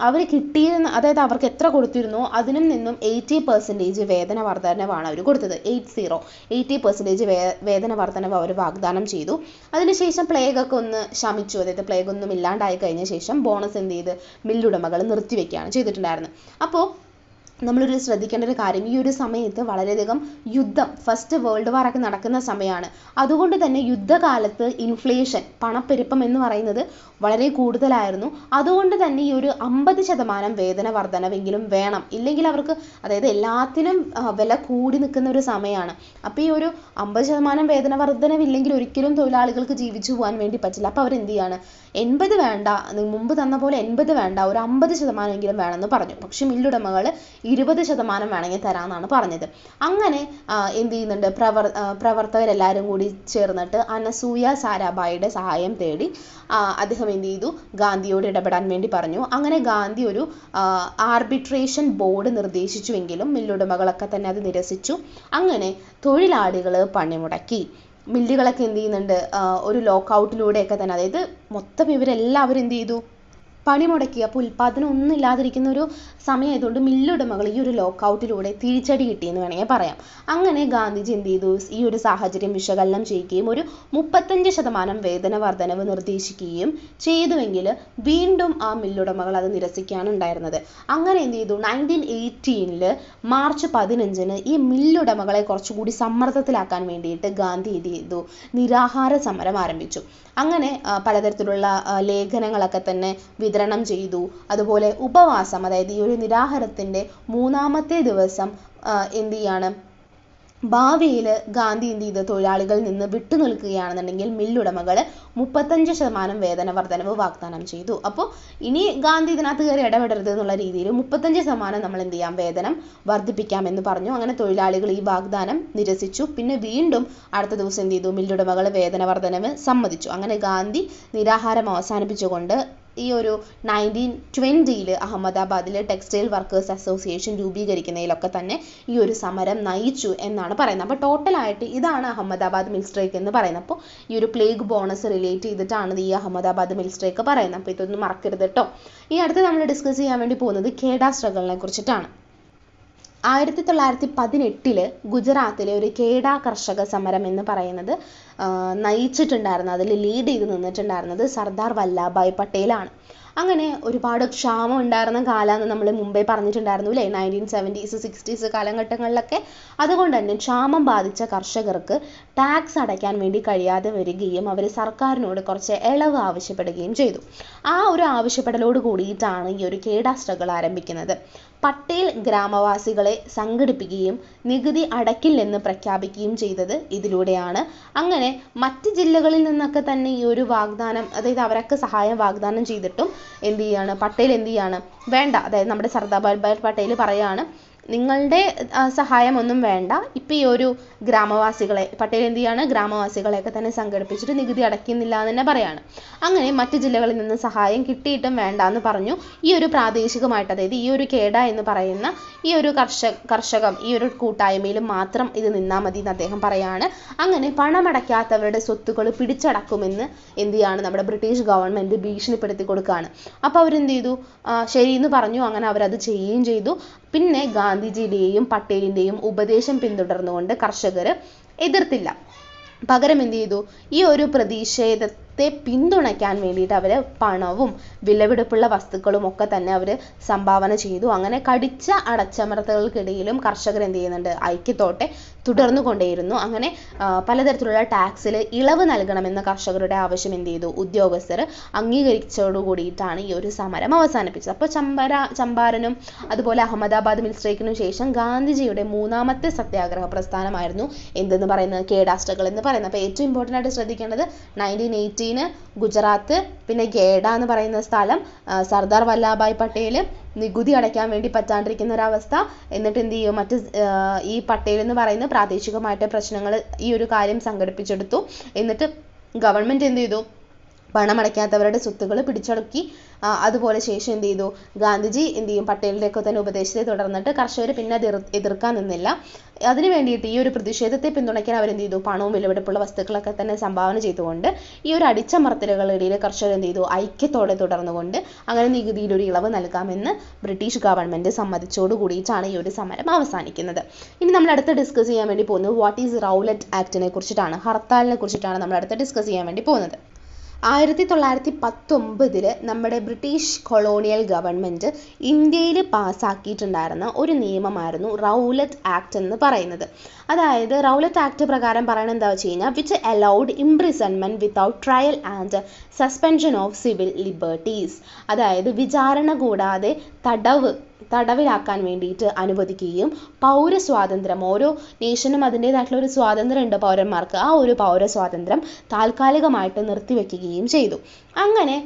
അവർ കിട്ടിയിരുന്ന, അതായത് അവർക്ക് എത്ര കൊടുത്തിരുന്നോ അതിനും നിന്നും 80% വേതന വർധനവാണ് അവർ കൊടുത്തത്. 80% വേതന വർധനവ് അവർ വാഗ്ദാനം ചെയ്തു. അതിനുശേഷം പ്ലേഗ് ഒക്കെ ഒന്ന് ശമിച്ചു, അതായത് പ്ലേഗ് ഒന്നും ഇല്ലാണ്ടായി കഴിഞ്ഞ ശേഷം ബോണസ് എന്ത് ചെയ്ത് മില്ലുടമകൾ നിർത്തിവെക്കുകയാണ് ചെയ്തിട്ടുണ്ടായിരുന്നത്. അപ്പോൾ നമ്മളൊരു ശ്രദ്ധിക്കേണ്ട ഒരു കാര്യം, ഈ ഒരു സമയത്ത് വളരെയധികം യുദ്ധം, ഫസ്റ്റ് വേൾഡ് വാർ ഒക്കെ നടക്കുന്ന സമയമാണ്. അതുകൊണ്ട് തന്നെ യുദ്ധകാലത്ത് ഇൻഫ്ലേഷൻ, പണപ്പെരുപ്പം എന്ന് പറയുന്നത് വളരെ കൂടുതലായിരുന്നു. അതുകൊണ്ട് തന്നെ ഈ ഒരു 50% വേതന വർധനവെങ്കിലും വേണം, ഇല്ലെങ്കിൽ അവർക്ക്, അതായത് എല്ലാത്തിനും വില കൂടി നിൽക്കുന്ന ഒരു സമയമാണ്. അപ്പോൾ ഈ ഒരു 50% വേതന വർധനവില്ലെങ്കിൽ ഒരിക്കലും തൊഴിലാളികൾക്ക് ജീവിച്ചു പോകാൻ വേണ്ടി പറ്റില്ല. അപ്പോൾ അവരെന്ത് ചെയ്യാണ്, 80 വേണ്ട, മുമ്പ് തന്ന പോലെ 80 വേണ്ട, ഒരു 50% എങ്കിലും വേണമെന്ന് പറഞ്ഞു. പക്ഷെ മില്ലുടമകൾ 20% വേണമെങ്കിൽ തരാമെന്നാണ് പറഞ്ഞത്. അങ്ങനെ എന്ത് ചെയ്യുന്നുണ്ട്, പ്രവർത്തകരെല്ലാവരും കൂടി ചേർന്നിട്ട് അനസൂയ സാരാഭായിയുടെ സഹായം തേടി അദ്ദേഹം എന്ത് ചെയ്തു, ഗാന്ധിയോട് ഇടപെടാൻ വേണ്ടി പറഞ്ഞു. അങ്ങനെ ഗാന്ധി ഒരു ആർബിട്രേഷൻ ബോർഡ് നിർദ്ദേശിച്ചുവെങ്കിലും മില്ലുടമകളൊക്കെ തന്നെ അത് നിരസിച്ചു. അങ്ങനെ തൊഴിലാളികൾ പണിമുടക്കി. മില്ലുകളൊക്കെ എന്ത് ചെയ്യുന്നുണ്ട്, ഒരു ലോക്കൗട്ടിലൂടെയൊക്കെ തന്നെ, അതായത് മൊത്തം ഇവരെല്ലാവരും എന്ത് ചെയ്തു, പണിമുടക്കി. അപ്പോൾ ഉൽപ്പാദനം ഒന്നും ഇല്ലാതിരിക്കുന്ന ഒരു സമയമായതുകൊണ്ട് മില്ലുടമകൾ ഈ ഒരു ലോക്കൗട്ടിലൂടെ തിരിച്ചടി കിട്ടിയെന്ന് വേണമെങ്കിൽ പറയാം. അങ്ങനെ ഗാന്ധിജി എന്ത് ചെയ്തു, ഈ ഒരു സാഹചര്യം വിശകലനം ചെയ്യുകയും ഒരു 35% വേതന വർധനവ് നിർദ്ദേശിക്കുകയും ചെയ്തുവെങ്കിൽ വീണ്ടും ആ മില്ലുടമകൾ അത് നിരസിക്കുകയാണ് ഉണ്ടായിരുന്നത്. അങ്ങനെ എന്ത് ചെയ്തു, 1918 മാർച്ച് 15 ഈ മില്ലുടമകളെ കുറച്ചുകൂടി സമ്മർദ്ദത്തിലാക്കാൻ വേണ്ടിയിട്ട് ഗാന്ധി എന്ത് ചെയ്തു, നിരാഹാര സമരം ആരംഭിച്ചു. അങ്ങനെ പലതരത്തിലുള്ള ലേഖനങ്ങളൊക്കെ തന്നെ വിതരണം ചെയ്തു. അതുപോലെ ഉപവാസം, അതായത് ഈ ഒരു നിരാഹാരത്തിൻ്റെ 3-ാമത്തെ ദിവസം എന്ത് ചെയ്യാണ്, ഭാവിയിൽ ഗാന്ധി എന്ത് ചെയ്ത് തൊഴിലാളികളിൽ നിന്ന് വിട്ടു നിൽക്കുകയാണെന്നുണ്ടെങ്കിൽ മില്ലുടമകൾ 35% വേതന വർധനവ് വാഗ്ദാനം ചെയ്തു. അപ്പോൾ ഇനി ഗാന്ധി ഇതിനകത്ത് കയറി ഇടപെടരുത് എന്നുള്ള രീതിയിൽ 35% നമ്മൾ എന്ത് ചെയ്യാം, വേതനം വർദ്ധിപ്പിക്കാമെന്ന് പറഞ്ഞു. അങ്ങനെ തൊഴിലാളികൾ ഈ വാഗ്ദാനം നിരസിച്ചു. പിന്നെ വീണ്ടും അടുത്ത ദിവസം എന്ത് ചെയ്തു, മില്ലുടമകൾ വേതന വർധനവ് സമ്മതിച്ചു. അങ്ങനെ ഗാന്ധി നിരാഹാരം അവസാനിപ്പിച്ചുകൊണ്ട് ഈ ഒരു 1920 അഹമ്മദാബാദിൽ ടെക്സ്റ്റൈൽ വർക്കേഴ്സ് അസോസിയേഷൻ രൂപീകരിക്കുന്നതിലൊക്കെ തന്നെ ഈ ഒരു സമരം നയിച്ചു എന്നാണ് പറയുന്നത്. അപ്പോൾ ടോട്ടലായിട്ട് ഇതാണ് അഹമ്മദാബാദ് മിൽ സ്ട്രൈക്ക് എന്ന് പറയുന്നത്. അപ്പോൾ ഈ ഒരു പ്ലേഗ് ബോണസ് റിലേറ്റ് ചെയ്തിട്ടാണ് ഈ അഹമ്മദാബാദ് മിൽ സ്ട്രൈക്ക് പറയുന്നത്. അപ്പോൾ ഇതൊന്നും മറക്കരുത് കേട്ടോ. ഈ അടുത്ത് നമ്മൾ ഡിസ്കസ് ചെയ്യാൻ വേണ്ടി പോകുന്നത് ഖേഡ സ്ട്രഗിളിനെ കുറിച്ചിട്ടാണ്. 1918 ഗുജറാത്തിലെ ഒരു ഖേഡ കർഷക സമരം എന്ന് പറയുന്നത് നയിച്ചിട്ടുണ്ടായിരുന്നത്, അതിൽ ലീഡ് ചെയ്ത് നിന്നിട്ടുണ്ടായിരുന്നത് സർദാർ വല്ലഭായ് പട്ടേലാണ്. അങ്ങനെ ഒരുപാട് ക്ഷാമം ഉണ്ടായിരുന്ന കാലമെന്ന് നമ്മൾ മുമ്പേ പറഞ്ഞിട്ടുണ്ടായിരുന്നു അല്ലേ, 1970s 60s കാലഘട്ടങ്ങളിലൊക്കെ. അതുകൊണ്ട് തന്നെ ക്ഷാമം ബാധിച്ച കർഷകർക്ക് ടാക്സ് അടയ്ക്കാൻ വേണ്ടി കഴിയാതെ വരികയും അവർ സർക്കാരിനോട് കുറച്ച് ഇളവ് ആവശ്യപ്പെടുകയും ചെയ്തു. ആ ഒരു ആവശ്യപ്പെടലോട് കൂടിയിട്ടാണ് ഈ ഒരു ഖേഡ സ്ട്രഗിൾ ആരംഭിക്കുന്നത്. പട്ടേൽ ഗ്രാമവാസികളെ സംഘടിപ്പിക്കുകയും നികുതി അടയ്ക്കില്ലെന്ന് പ്രഖ്യാപിക്കുകയും ചെയ്തത് ഇതിലൂടെയാണ്. അങ്ങനെ മറ്റ് ജില്ലകളിൽ നിന്നൊക്കെ തന്നെ ഈ ഒരു വാഗ്ദാനം, അതായത് അവരൊക്കെ സഹായം വാഗ്ദാനം ചെയ്തിട്ടും എന്ത് ചെയ്യാണ്, പട്ടേൽ എന്ത് ചെയ്യാണ്, വേണ്ട, അതായത് നമ്മുടെ സർദാർ വല്ലഭായ് പട്ടേൽ പറയാണ് നിങ്ങളുടെ സഹായം ഒന്നും വേണ്ട, ഇപ്പം ഈ ഒരു ഗ്രാമവാസികളെ, പട്ടേൽ എന്ത് ചെയ്യാണ്, ഗ്രാമവാസികളെയൊക്കെ തന്നെ സംഘടിപ്പിച്ചിട്ട് നികുതി അടയ്ക്കുന്നില്ല എന്ന് തന്നെ പറയാണ്. അങ്ങനെ മറ്റ് ജില്ലകളിൽ നിന്ന് സഹായം കിട്ടിയിട്ടും വേണ്ട എന്ന് പറഞ്ഞു. ഈ ഒരു പ്രാദേശികമായിട്ട്, അതായത് ഈ ഒരു കേഡ എന്ന് പറയുന്ന ഈ ഒരു കർഷകം ഈ ഒരു കൂട്ടായ്മയിൽ മാത്രം ഇത് നിന്നാൽ മതി എന്ന് അദ്ദേഹം പറയാണ്. അങ്ങനെ പണമടയ്ക്കാത്തവരുടെ സ്വത്തുക്കൾ പിടിച്ചടക്കുമെന്ന് എന്ത് ചെയ്യാണ്, നമ്മുടെ ബ്രിട്ടീഷ് ഗവൺമെൻറ് ഭീഷണിപ്പെടുത്തി കൊടുക്കുകയാണ്. അപ്പോൾ അവരെന്ത് ചെയ്തു, ശരി എന്ന് പറഞ്ഞു. അങ്ങനെ അവരത് ചെയ്യുകയും ചെയ്തു. പിന്നെ ഗാന്ധിജിയുടെയും പട്ടേലിൻ്റെയും ഉപദേശം പിന്തുടർന്നുകൊണ്ട് കർഷകർ എതിർത്തില്ല. പകരം എന്ത് ചെയ്തു, ഈ ഒരു പ്രതിഷേധത്തെ പിന്തുണയ്ക്കാൻ വേണ്ടിയിട്ട് അവർ പണവും വിലപിടിപ്പുള്ള വസ്തുക്കളും ഒക്കെ തന്നെ അവർ സംഭാവന ചെയ്തു. അങ്ങനെ കടിച്ച അടച്ചമർത്തലുകൾക്കിടയിലും കർഷകർ എന്ത് ചെയ്യുന്നുണ്ട്, ഐക്യത്തോടെ തുടർന്നു കൊണ്ടേയിരുന്നു. അങ്ങനെ പലതരത്തിലുള്ള ടാക്സിൽ ഇളവ് നൽകണമെന്ന കർഷകരുടെ ആവശ്യം എന്ത് ചെയ്തു, ഉദ്യോഗസ്ഥർ അംഗീകരിച്ചതോടുകൂടിയിട്ടാണ് ഈ ഒരു സമരം അവസാനിപ്പിച്ചത്. അപ്പോൾ ചമ്പാരനും അതുപോലെ അഹമ്മദാബാദ് മിൽ സ്ട്രൈക്കിനും ശേഷം ഗാന്ധിജിയുടെ മൂന്നാമത്തെ സത്യാഗ്രഹ പ്രസ്ഥാനമായിരുന്നു എന്തെന്ന് പറയുന്നത്, കേഡ സ്ട്രഗിൾ എന്ന് പറയുന്നത്. അപ്പോൾ ഏറ്റവും ഇമ്പോർട്ടൻ്റ് ആയിട്ട് ശ്രദ്ധിക്കേണ്ടത് 1918 ഗുജറാത്ത്, പിന്നെ കേഡ എന്ന് പറയുന്ന സ്ഥലം, സർദാർ വല്ലഭായ് പട്ടേൽ നികുതി അടയ്ക്കാൻ വേണ്ടി പറ്റാണ്ടിരിക്കുന്ന ഒരവസ്ഥ, എന്നിട്ട് എന്ത് ചെയ്യും, ഈ പട്ടേൽ എന്ന് പറയുന്ന പ്രാദേശികമായിട്ട് പ്രശ്നങ്ങൾ ഈ ഒരു കാര്യം സംഘടിപ്പിച്ചെടുത്തു. എന്നിട്ട് ഗവൺമെൻറ് എന്ത് ചെയ്തു, പണമടയ്ക്കാത്തവരുടെ സ്വത്തുക്കൾ പിടിച്ചടക്കി. അതുപോലെ ശേഷം എന്ത് ചെയ്തു, ഗാന്ധിജി എന്ത് ചെയ്യും, പട്ടേലിൻ്റെയൊക്കെ തന്നെ ഉപദേശത്തെ തുടർന്നിട്ട് കർഷകർ പിന്നെ അത് എതിർക്കാൻ നിന്നില്ല. അതിന് വേണ്ടിയിട്ട് ഈ ഒരു പ്രതിഷേധത്തെ പിന്തുണയ്ക്കാൻ അവരെന്ത് ചെയ്തു, പണവും വിലപിടിപ്പുള്ള വസ്തുക്കളൊക്കെ തന്നെ സംഭാവന ചെയ്തുകൊണ്ട് ഈ ഒരു അടിച്ചമർത്തലുകളിടയിൽ കർഷകർ എന്ത് ചെയ്തു, ഐക്യത്തോടെ തുടർന്നുകൊണ്ട് അങ്ങനെ നികുതിയിൽ ഒരു ഇളവ് നൽകാമെന്ന് ബ്രിട്ടീഷ് ഗവൺമെൻറ് സമ്മതിച്ചോട് കൂടിയിട്ടാണ് ഈ ഒരു സമരം അവസാനിക്കുന്നത്. ഇനി നമ്മൾ അടുത്ത് ഡിസ്കസ് ചെയ്യാൻ വേണ്ടി പോകുന്നത് വാട്ട് ഈസ് റൗലറ്റ് ആക്ടിനെ കുറിച്ചിട്ടാണ്, ഹർത്താലിനെ കുറിച്ചിട്ടാണ് നമ്മൾ അടുത്ത് ഡിസ്കസ് ചെയ്യാൻ വേണ്ടി പോകുന്നത്. 1919 നമ്മുടെ ബ്രിട്ടീഷ് കൊളോണിയൽ ഗവൺമെൻറ് ഇന്ത്യയിൽ പാസ്സാക്കിയിട്ടുണ്ടായിരുന്ന ഒരു നിയമമായിരുന്നു റൗലറ്റ് ആക്ട് എന്ന് പറയുന്നത്. അതായത് റൗലറ്റ് ആക്ട് പ്രകാരം പറയുന്നത് എന്താ വെച്ച് കഴിഞ്ഞാൽ, which allowed imprisonment without trial and suspension of civil liberties. അതായത് വിചാരണ കൂടാതെ തടവിലാക്കാൻ വേണ്ടിയിട്ട് അനുവദിക്കുകയും പൗരസ്വാതന്ത്ര്യം, ഓരോ നേഷനും അതിൻ്റേതായിട്ടുള്ള ഒരു സ്വാതന്ത്ര്യം ഉണ്ട് പൗരന്മാർക്ക്, ആ ഒരു പൗരസ്വാതന്ത്ര്യം താൽക്കാലികമായിട്ട് നിർത്തിവെക്കുകയും ചെയ്തു. അങ്ങനെ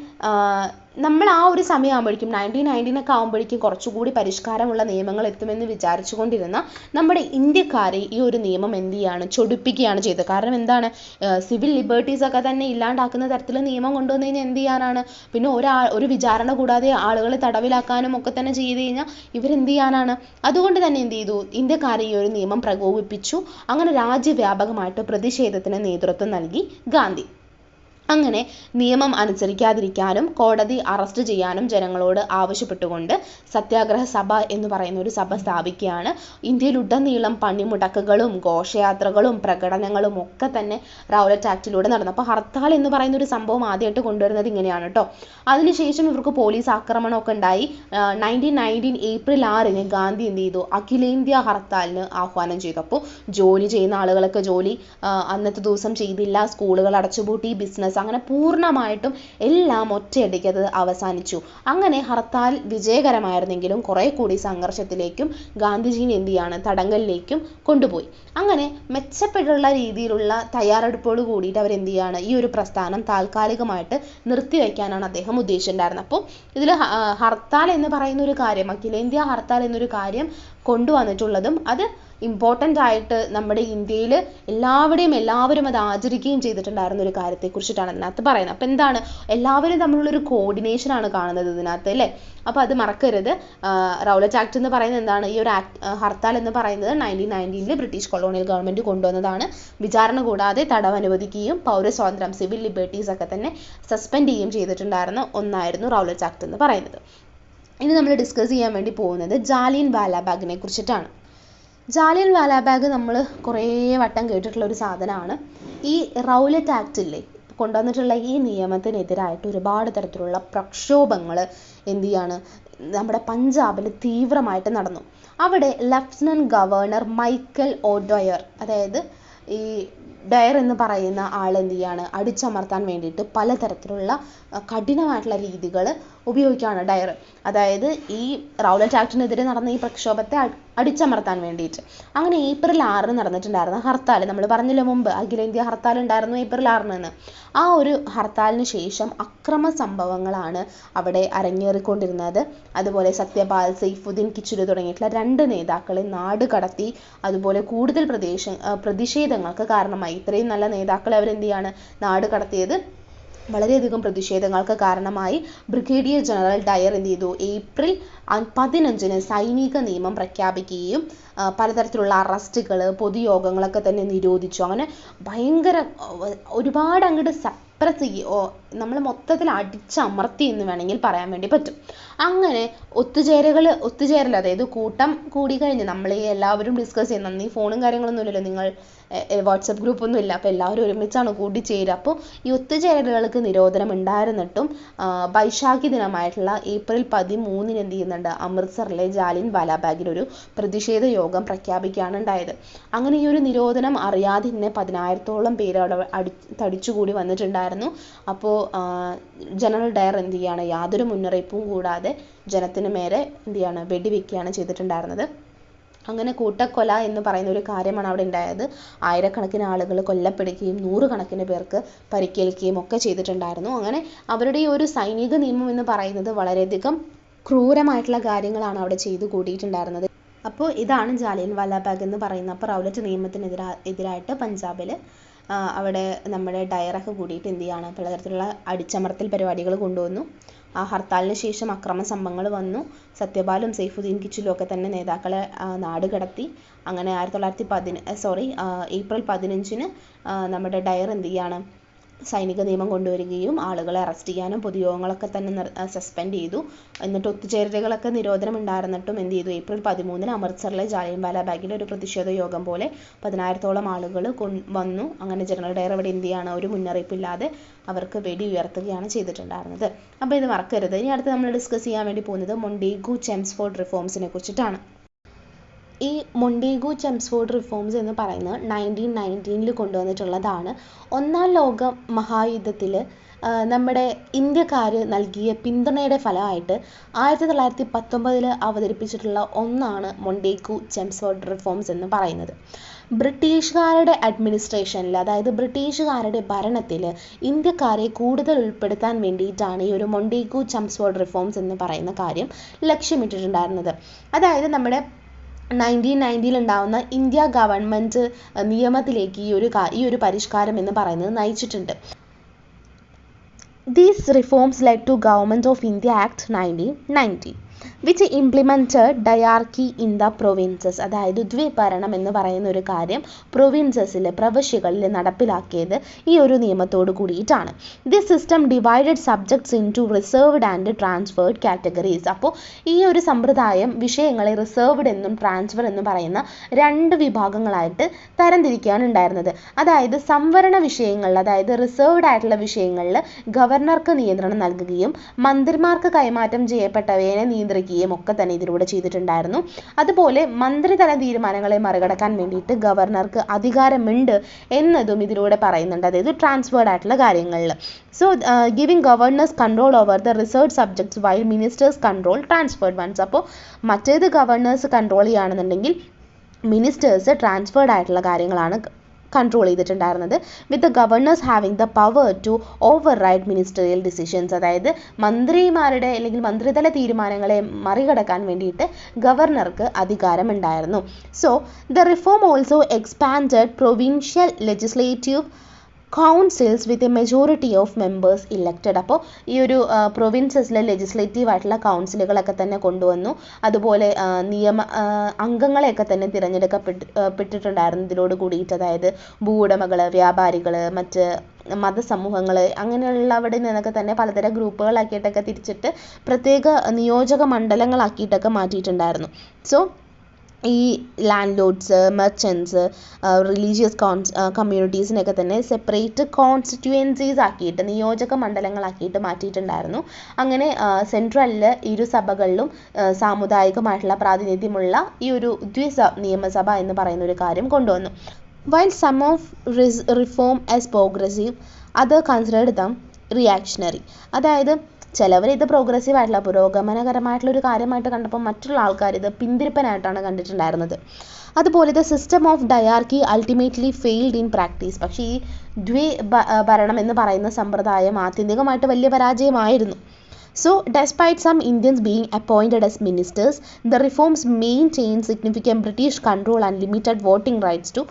നമ്മൾ ആ ഒരു സമയമാകുമ്പോഴേക്കും 1919 ആകുമ്പോഴേക്കും കുറച്ചുകൂടി പരിഷ്കാരമുള്ള നിയമങ്ങൾ എത്തുമെന്ന് വിചാരിച്ചു കൊണ്ടിരുന്ന നമ്മുടെ ഇന്ത്യക്കാരെ ഈ ഒരു നിയമം എന്ത് ചെയ്യാണ്, ചൊടിപ്പിക്കുകയാണ് ചെയ്തത്. കാരണം എന്താണ്, സിവിൽ ലിബർട്ടീസ് ഒക്കെ തന്നെ ഇല്ലാണ്ടാക്കുന്ന തരത്തിൽ നിയമം കൊണ്ടുവന്നു കഴിഞ്ഞാൽ എന്ത് ചെയ്യാനാണ്, പിന്നെ ഒരു വിചാരണ കൂടാതെ ആളുകളെ തടവിലാക്കാനും ഒക്കെ തന്നെ ചെയ്ത് കഴിഞ്ഞാൽ ഇവരെന്ത് ചെയ്യാനാണ്. അതുകൊണ്ട് തന്നെ എന്ത് ചെയ്തു, ഇന്ത്യക്കാരെ ഈ ഒരു നിയമം പ്രകോപിപ്പിച്ചു. അങ്ങനെ രാജ്യവ്യാപകമായിട്ട് പ്രതിഷേധത്തിന് നേതൃത്വം നൽകി ഗാന്ധി. അങ്ങനെ നിയമം അനുസരിക്കാതിരിക്കാനും കോടതി അറസ്റ്റ് ചെയ്യാനും ജനങ്ങളോട് ആവശ്യപ്പെട്ടുകൊണ്ട് സത്യാഗ്രഹ സഭ എന്ന് പറയുന്ന ഒരു സഭ സ്ഥാപിക്കുകയാണ്. ഇന്ത്യയിലുടനീളം പണിമുടക്കുകളും ഘോഷയാത്രകളും പ്രകടനങ്ങളും ഒക്കെ തന്നെ റൗലറ്റ് ആക്ടിലൂടെ നടന്നു. അപ്പോൾ ഹർത്താൽ എന്ന് പറയുന്ന ഒരു സംഭവം ആദ്യമായിട്ട് കൊണ്ടുവരുന്നത് ഇങ്ങനെയാണ് കേട്ടോ. അതിനുശേഷം ഇവർക്ക് പോലീസ് ആക്രമണമൊക്കെ ഉണ്ടായി. 1919 ഏപ്രിൽ 6 ഗാന്ധി എന്ത് ചെയ്തു, അഖിലേന്ത്യാ ഹർത്താലിന് ആഹ്വാനം ചെയ്തു. അപ്പോൾ ജോലി ചെയ്യുന്ന ആളുകളൊക്കെ ജോലി അന്നത്തെ ദിവസം ചെയ്തില്ല, സ്കൂളുകൾ അടച്ചുപൂട്ടി, ബിസിനസ്, അങ്ങനെ പൂർണ്ണമായിട്ടും എല്ലാം ഒറ്റയടിക്ക് അത് അവസാനിച്ചു. അങ്ങനെ ഹർത്താൽ വിജയകരമായിരുന്നെങ്കിലും കുറെ കൂടി സംഘർഷത്തിലേക്കും ഗാന്ധിജീനെ എന്ത് ചെയ്യാണ്, തടങ്കലിലേക്കും കൊണ്ടുപോയി. അങ്ങനെ മെച്ചപ്പെട്ടുള്ള രീതിയിലുള്ള തയ്യാറെടുപ്പോട് കൂടിയിട്ട് അവരെന്ത് ചെയ്യാണ്, ഈ ഒരു പ്രസ്ഥാനം താൽക്കാലികമായിട്ട് നിർത്തിവെക്കാനാണ് അദ്ദേഹം ഉദ്ദേശിച്ചിട്ടുണ്ടായിരുന്നത്. അപ്പോൾ ഇതിൽ ഹർത്താൽ എന്ന് പറയുന്ന ഒരു കാര്യം, അഖിലേന്ത്യാ ഹർത്താൽ എന്നൊരു കാര്യം കൊണ്ടുവന്നിട്ടുള്ളതും അത് ഇമ്പോർട്ടൻ്റ് ആയിട്ട് നമ്മുടെ ഇന്ത്യയിൽ എല്ലാവരും അത് ആചരിക്കുകയും ചെയ്തിട്ടുണ്ടായിരുന്ന ഒരു കാര്യത്തെക്കുറിച്ചിട്ടാണ് ഇതിനകത്ത് പറയുന്നത്. അപ്പോൾ എന്താണ്, എല്ലാവരും തമ്മിലുള്ളൊരു കോർഡിനേഷനാണ് കാണുന്നത് ഇതിനകത്ത് അല്ലേ. അപ്പോൾ അത് മറക്കരുത്. റൗലറ്റ് ആക്ട് എന്ന് പറയുന്നത് എന്താണ്, ഈ ഒരു ഹർത്താൽ എന്ന് പറയുന്നത് 1919 ബ്രിട്ടീഷ് കൊളോണിയൽ ഗവൺമെൻറ് കൊണ്ടുവന്നതാണ്. വിചാരണ കൂടാതെ തടവ് അനുവദിക്കുകയും പൗരസ്വാതന്ത്ര്യം, സിവിൽ ലിബർട്ടീസ് ഒക്കെ തന്നെ സസ്പെൻഡ് ചെയ്യുകയും ചെയ്തിട്ടുണ്ടായിരുന്ന ഒന്നായിരുന്നു റൗലറ്റ് ആക്ട് എന്ന് പറയുന്നത്. ഇനി നമ്മൾ ഡിസ്കസ് ചെയ്യാൻ വേണ്ടി പോകുന്നത് ജാലിയൻ വാലാബാഗിനെ കുറിച്ചിട്ടാണ്. ജാലിയൻ വാലാബാഗ് നമ്മൾ കുറേ വട്ടം കേട്ടിട്ടുള്ള ഒരു സാധനമാണ്. ഈ റൗലറ്റ് ആക്ടില്ലേ കൊണ്ടുവന്നിട്ടുള്ള ഈ നിയമത്തിനെതിരായിട്ട് ഒരുപാട് തരത്തിലുള്ള പ്രക്ഷോഭങ്ങൾ എന്ത് ചെയ്യാണ്, നമ്മുടെ പഞ്ചാബിൽ തീവ്രമായിട്ട് നടന്നു. അവിടെ ലഫ്റ്റനന്റ് ഗവർണർ മൈക്കൽ ഒഡോയർ, അതായത് ഈ ഡയർ എന്ന് പറയുന്ന ആൾ എന്ത് ചെയ്യാണ്, അടിച്ചമർത്താൻ വേണ്ടിയിട്ട് പലതരത്തിലുള്ള കഠിനമായിട്ടുള്ള രീതികൾ ഉപയോഗിക്കുകയാണ് ഡയർ. അതായത് ഈ റൗലറ്റ് ആക്ടിനെതിരെ നടന്ന ഈ പ്രക്ഷോഭത്തെ അടിച്ചമർത്താൻ വേണ്ടിയിട്ട്. അങ്ങനെ ഏപ്രിൽ 6 നടന്നിട്ടുണ്ടായിരുന്ന ഹർത്താൽ, നമ്മൾ പറഞ്ഞല്ലോ മുമ്പ് അഖിലേന്ത്യാ ഹർത്താൽ ഉണ്ടായിരുന്നു ഏപ്രിൽ 6 ആ ഒരു ഹർത്താലിന് ശേഷം അക്രമ സംഭവങ്ങളാണ് അവിടെ അരങ്ങേറിക്കൊണ്ടിരുന്നത്. അതുപോലെ സത്യപാൽ, സെയ്ഫുദ്ദീൻ കിച്ചുലു തുടങ്ങിയിട്ടുള്ള 2 നേതാക്കളെ നാട് കടത്തി. അതുപോലെ കൂടുതൽ പ്രതിഷേധങ്ങൾക്ക് കാരണമായി. ഇത്രയും നല്ല നേതാക്കളെ അവരെന്ത് ചെയ്യാണ് നാട് കടത്തിയത് വളരെയധികം പ്രതിഷേധങ്ങൾക്ക് കാരണമായി. ബ്രിഗേഡിയർ ജനറൽ ഡയർ എന്ത് ചെയ്തു, ഏപ്രിൽ 15 സൈനിക നിയമം പ്രഖ്യാപിക്കുകയും പലതരത്തിലുള്ള അറസ്റ്റുകൾ, പൊതുയോഗങ്ങളൊക്കെ തന്നെ നിരോധിച്ചു. അങ്ങനെ ഭയങ്കര ഒരുപാട് അങ്ങോട്ട് സപ്രസ് നമ്മൾ മൊത്തത്തിൽ അടിച്ചമർത്തി എന്ന് വേണമെങ്കിൽ പറയാൻ വേണ്ടി പറ്റും. അങ്ങനെ ഒത്തുചേരൽ അതായത് കൂട്ടം കൂടി കഴിഞ്ഞ് നമ്മൾ ഈ എല്ലാവരും ഡിസ്കസ് ചെയ്യുന്ന, ഈ ഫോണും കാര്യങ്ങളൊന്നും ഇല്ലല്ലോ, നിങ്ങൾ വാട്സപ്പ് ഗ്രൂപ്പൊന്നും ഇല്ല, അപ്പോൾ എല്ലാവരും ഒരുമിച്ചാണ് കൂടിച്ചേരുക. അപ്പോൾ ഈ ഒത്തുചേരലുകൾക്ക് നിരോധനം ഉണ്ടായിരുന്നിട്ടും വൈശാഖി ദിനമായിട്ടുള്ള ഏപ്രിൽ 13 എന്ത് ചെയ്യുന്നുണ്ട്, അമൃത്സറിലെ ജാലിയൻ വാലാബാഗിൽ ഒരു പ്രതിഷേധ യോഗം പ്രഖ്യാപിക്കുകയാണ് ഉണ്ടായത്. അങ്ങനെ ഈ ഒരു നിരോധനം അറിയാതെ തന്നെ 10,000-ഓളം പേര് അവിടെ തടിച്ചുകൂടി വന്നിട്ടുണ്ടായിരുന്നു. അപ്പോൾ ജനറൽ ഡയർ എന്ത് ചെയ്യാണ്, യാതൊരു മുന്നറിയിപ്പും കൂടാതെ ജനത്തിന് മേലെ എന്ത് ചെയ്യാണ്, വെടിവെക്കുകയാണ് ചെയ്തിട്ടുണ്ടായിരുന്നത്. അങ്ങനെ കൂട്ടക്കൊല എന്ന് പറയുന്ന ഒരു കാര്യമാണ് അവിടെ ഉണ്ടായത്. ആയിരക്കണക്കിന് ആളുകൾ കൊല്ലപ്പെടുകയും 100 കണക്കിന് പേർക്ക് പരിക്കേൽക്കുകയും ഒക്കെ ചെയ്തിട്ടുണ്ടായിരുന്നു. അങ്ങനെ അവരുടെ ഈ ഒരു സൈനിക നിയമം എന്ന് പറയുന്നത് വളരെയധികം ക്രൂരമായിട്ടുള്ള കാര്യങ്ങളാണ് അവിടെ ചെയ്തു കൂടിയിട്ടുണ്ടായിരുന്നത്. അപ്പോൾ ഇതാണ് ജാലിയൻ വാലാബാഗ് എന്ന് പറയുന്നത്. അപ്പോൾ റൗലറ്റ് നിയമത്തിനെതിരായിട്ട് പഞ്ചാബിൽ അവിടെ നമ്മുടെ ഡയറൊക്കെ കൂടിയിട്ട് എന്ത് ചെയ്യാണ്, പലതരത്തിലുള്ള അടിച്ചമർത്തൽ പരിപാടികൾ കൊണ്ടുവന്നു. ആ ഹർത്താലിന് ശേഷം അക്രമ സംഭവങ്ങൾ വന്നു. സത്യപാലും സെയ്ഫുദ്ദീൻ കിച്ചുലും ഒക്കെ തന്നെ നേതാക്കളെ നാട് കടത്തി. അങ്ങനെ ഏപ്രിൽ 15 നമ്മുടെ ഡയർ എന്ത് ചെയ്യാണ്, സൈനിക നിയമം കൊണ്ടുവരികയും ആളുകളെ അറസ്റ്റ് ചെയ്യാനും പൊതുയോഗങ്ങളൊക്കെ തന്നെ സസ്പെൻഡ് ചെയ്തു. എന്നിട്ട് ഒത്തുചേരലുകളൊക്കെ നിരോധനം ഉണ്ടായിരുന്നിട്ടും എന്ത് ചെയ്തു, ഏപ്രിൽ 13 അമൃത്സറിലെ ജാലിയൻ വാലാബാഗിലെ ഒരു പ്രതിഷേധ യോഗം പോലെ 10,000-ഓളം ആളുകൾ വന്നു. അങ്ങനെ ജനറൽ ഡയർ അവിടെ എന്ത് ചെയ്യാണ്, ഒരു മുന്നറിയിപ്പില്ലാതെ അവർക്ക് വെടി ഉയർത്തുകയാണ് ചെയ്തിട്ടുണ്ടായിരുന്നത്. അപ്പോൾ ഇത് മറക്കരുത്. ഇനി അടുത്ത് നമ്മൾ ഡിസ്കസ് ചെയ്യാൻ വേണ്ടി പോകുന്നത് മൊണ്ടേഗു ചെംസ്ഫോർഡ് റിഫോംസിനെ കുറിച്ചിട്ടാണ്. ഈ മൊണ്ടേഗു ചെംസ്ഫോർഡ് റിഫോംസ് എന്ന് പറയുന്നത് 1919 കൊണ്ടുവന്നിട്ടുള്ളതാണ്. 1-ാം ലോക മഹായുദ്ധത്തിൽ നമ്മുടെ ഇന്ത്യക്കാർ നൽകിയ പിന്തുണയുടെ ഫലമായിട്ട് 1919 അവതരിപ്പിച്ചിട്ടുള്ള ഒന്നാണ് മൊണ്ടേഗു ചെംസ്ഫോർഡ് റിഫോംസ് എന്ന് പറയുന്നത്. ബ്രിട്ടീഷുകാരുടെ അഡ്മിനിസ്ട്രേഷനിൽ, അതായത് ബ്രിട്ടീഷുകാരുടെ ഭരണത്തിൽ ഇന്ത്യക്കാരെ കൂടുതൽ ഉൾപ്പെടുത്താൻ വേണ്ടിയിട്ടാണ് ഈ ഒരു മൊണ്ടേഗു ചെംസ്ഫോർഡ് റിഫോംസ് എന്ന് പറയുന്ന കാര്യം ലക്ഷ്യമിട്ടിട്ടുണ്ടായിരുന്നത്. അതായത് നമ്മുടെ 1990 ഉണ്ടാവുന്ന ഇന്ത്യ ഗവൺമെൻറ് നിയമത്തിലേക്ക് ഈ ഒരു പരിഷ്കാരം എന്ന് പറയുന്നത് നയിച്ചിട്ടുണ്ട്. These reforms led to Government of India Act 1990, which implemented diarchy in the provinces. അതായത് ദ്വിഭരണം എന്ന് പറയുന്ന ഒരു കാര്യം പ്രവിശ്യകളിൽ നടപ്പിലാക്കിയത് ഈ ഒരു നിയമത്തോട് കൂടിയിട്ടാണ്. This system divided subjects into reserved and transferred categories. അപ്പോൾ ഈ ഒരു സമ്പ്രദായം വിഷയങ്ങളെ റിസർവ്ഡ് എന്നും ട്രാൻസ്ഫർ എന്ന് പറയുന്ന 2 വിഭാഗങ്ങളായിട്ട് തരംതിരിക്കുകയാണ് ഉണ്ടായിരുന്നത്. അതായത് സംവരണ വിഷയങ്ങളിൽ, അതായത് റിസർവ്ഡ് ആയിട്ടുള്ള വിഷയങ്ങളിൽ ഗവർണർക്ക് നിയന്ത്രണം നൽകുകയും മന്ത്രിമാർക്ക് കൈമാറ്റം ചെയ്യപ്പെട്ടവയെ നിയന്ത്രിക്കുകയും ഒക്കെ തന്നെ ഇതിലൂടെ ചെയ്തിട്ടുണ്ടായിരുന്നു. അതുപോലെ മന്ത്രിതല തീരുമാനങ്ങളെ മറികടക്കാൻ വേണ്ടിയിട്ട് ഗവർണർക്ക് അധികാരമുണ്ട് എന്നതും ഇതിലൂടെ പറയുന്നുണ്ട്, അതായത് ട്രാൻസ്ഫേർഡ് ആയിട്ടുള്ള കാര്യങ്ങളിൽ. So giving governors control over the reserved subjects while ministers control transferred ones. അപ്പോൾ മറ്റേത് ഗവർണേഴ്സ് കൺട്രോൾ ചെയ്യുകയാണെന്നുണ്ടെങ്കിൽ മിനിസ്റ്റേഴ്സ് ട്രാൻസ്ഫേർഡ് ആയിട്ടുള്ള കാര്യങ്ങളാണ് കൺട്രോൾ ചെയ്തിട്ടുണ്ടായിരുന്നത്. With the governors having the power to override ministerial decisions. അതായത് മന്ത്രിമാരുടെ അല്ലെങ്കിൽ മന്ത്രിതല തീരുമാനങ്ങളെ മറികടക്കാൻ വേണ്ടിയിട്ട് ഗവർണർക്ക് അധികാരമുണ്ടായിരുന്നു. So the reform also expanded provincial legislative councils with a majority of members elected. അപ്പോൾ ഈ ഒരു പ്രൊവിൻസസിലെ ലെജിസ്ലേറ്റീവ് ആയിട്ടുള്ള കൗൺസിലുകളൊക്കെ തന്നെ കൊണ്ടുവന്നു. അതുപോലെ അംഗങ്ങളെയൊക്കെ തന്നെ തിരഞ്ഞെടുക്കപ്പെട്ടിട്ടുണ്ടായിരുന്നു ഇതിനോട് കൂടിയിട്ട്. അതായത് ഭൂവുടമകൾ, വ്യാപാരികൾ, മറ്റ് മതസമൂഹങ്ങൾ, അങ്ങനെയുള്ളവിടെ നിന്നൊക്കെ തന്നെ പലതരം ഗ്രൂപ്പുകളാക്കിയിട്ടൊക്കെ തിരിച്ചിട്ട് പ്രത്യേക നിയോജക മണ്ഡലങ്ങളാക്കിയിട്ടൊക്കെ മാറ്റിയിട്ടുണ്ടായിരുന്നു. സോ ഈ ലാൻഡ് ലോഡ്സ്, മെർച്ചൻസ്, റിലീജിയസ് കമ്മ്യൂണിറ്റീസിനൊക്കെ തന്നെ സെപ്പറേറ്റ് കോൺസ്റ്റിറ്റ്യുവൻസീസ് ആക്കിയിട്ട്, നിയോജക മണ്ഡലങ്ങളാക്കിയിട്ട് മാറ്റിയിട്ടുണ്ടായിരുന്നു. അങ്ങനെ സെൻട്രലിൽ ഇരു സഭകളിലും സാമുദായികമായിട്ടുള്ള പ്രാതിനിധ്യമുള്ള ഈ ഒരു നിയമസഭ എന്ന് പറയുന്ന ഒരു കാര്യം കൊണ്ടുവന്നു. While some of reform as progressive, other considered them reactionary. അതായത് ചിലവർ ഇത് പ്രോഗ്രസീവ് ആയിട്ടുള്ള പുരോഗമനകരമായിട്ടുള്ള ഒരു കാര്യമായിട്ട് കണ്ടപ്പോൾ മറ്റുള്ള ആൾക്കാർ ഇത് പിന്തിരിപ്പനായിട്ടാണ് കണ്ടിട്ടുണ്ടായിരുന്നത്. അതുപോലെ the system of dyarchy ultimately failed in practice. പക്ഷേ ഈ ഭരണം എന്ന് പറയുന്ന സമ്പ്രദായം ആത്യന്തികമായിട്ട് വലിയ പരാജയമായിരുന്നു. So, despite some Indians being appointed as ministers, the reforms maintained significant British control and limited voting rights to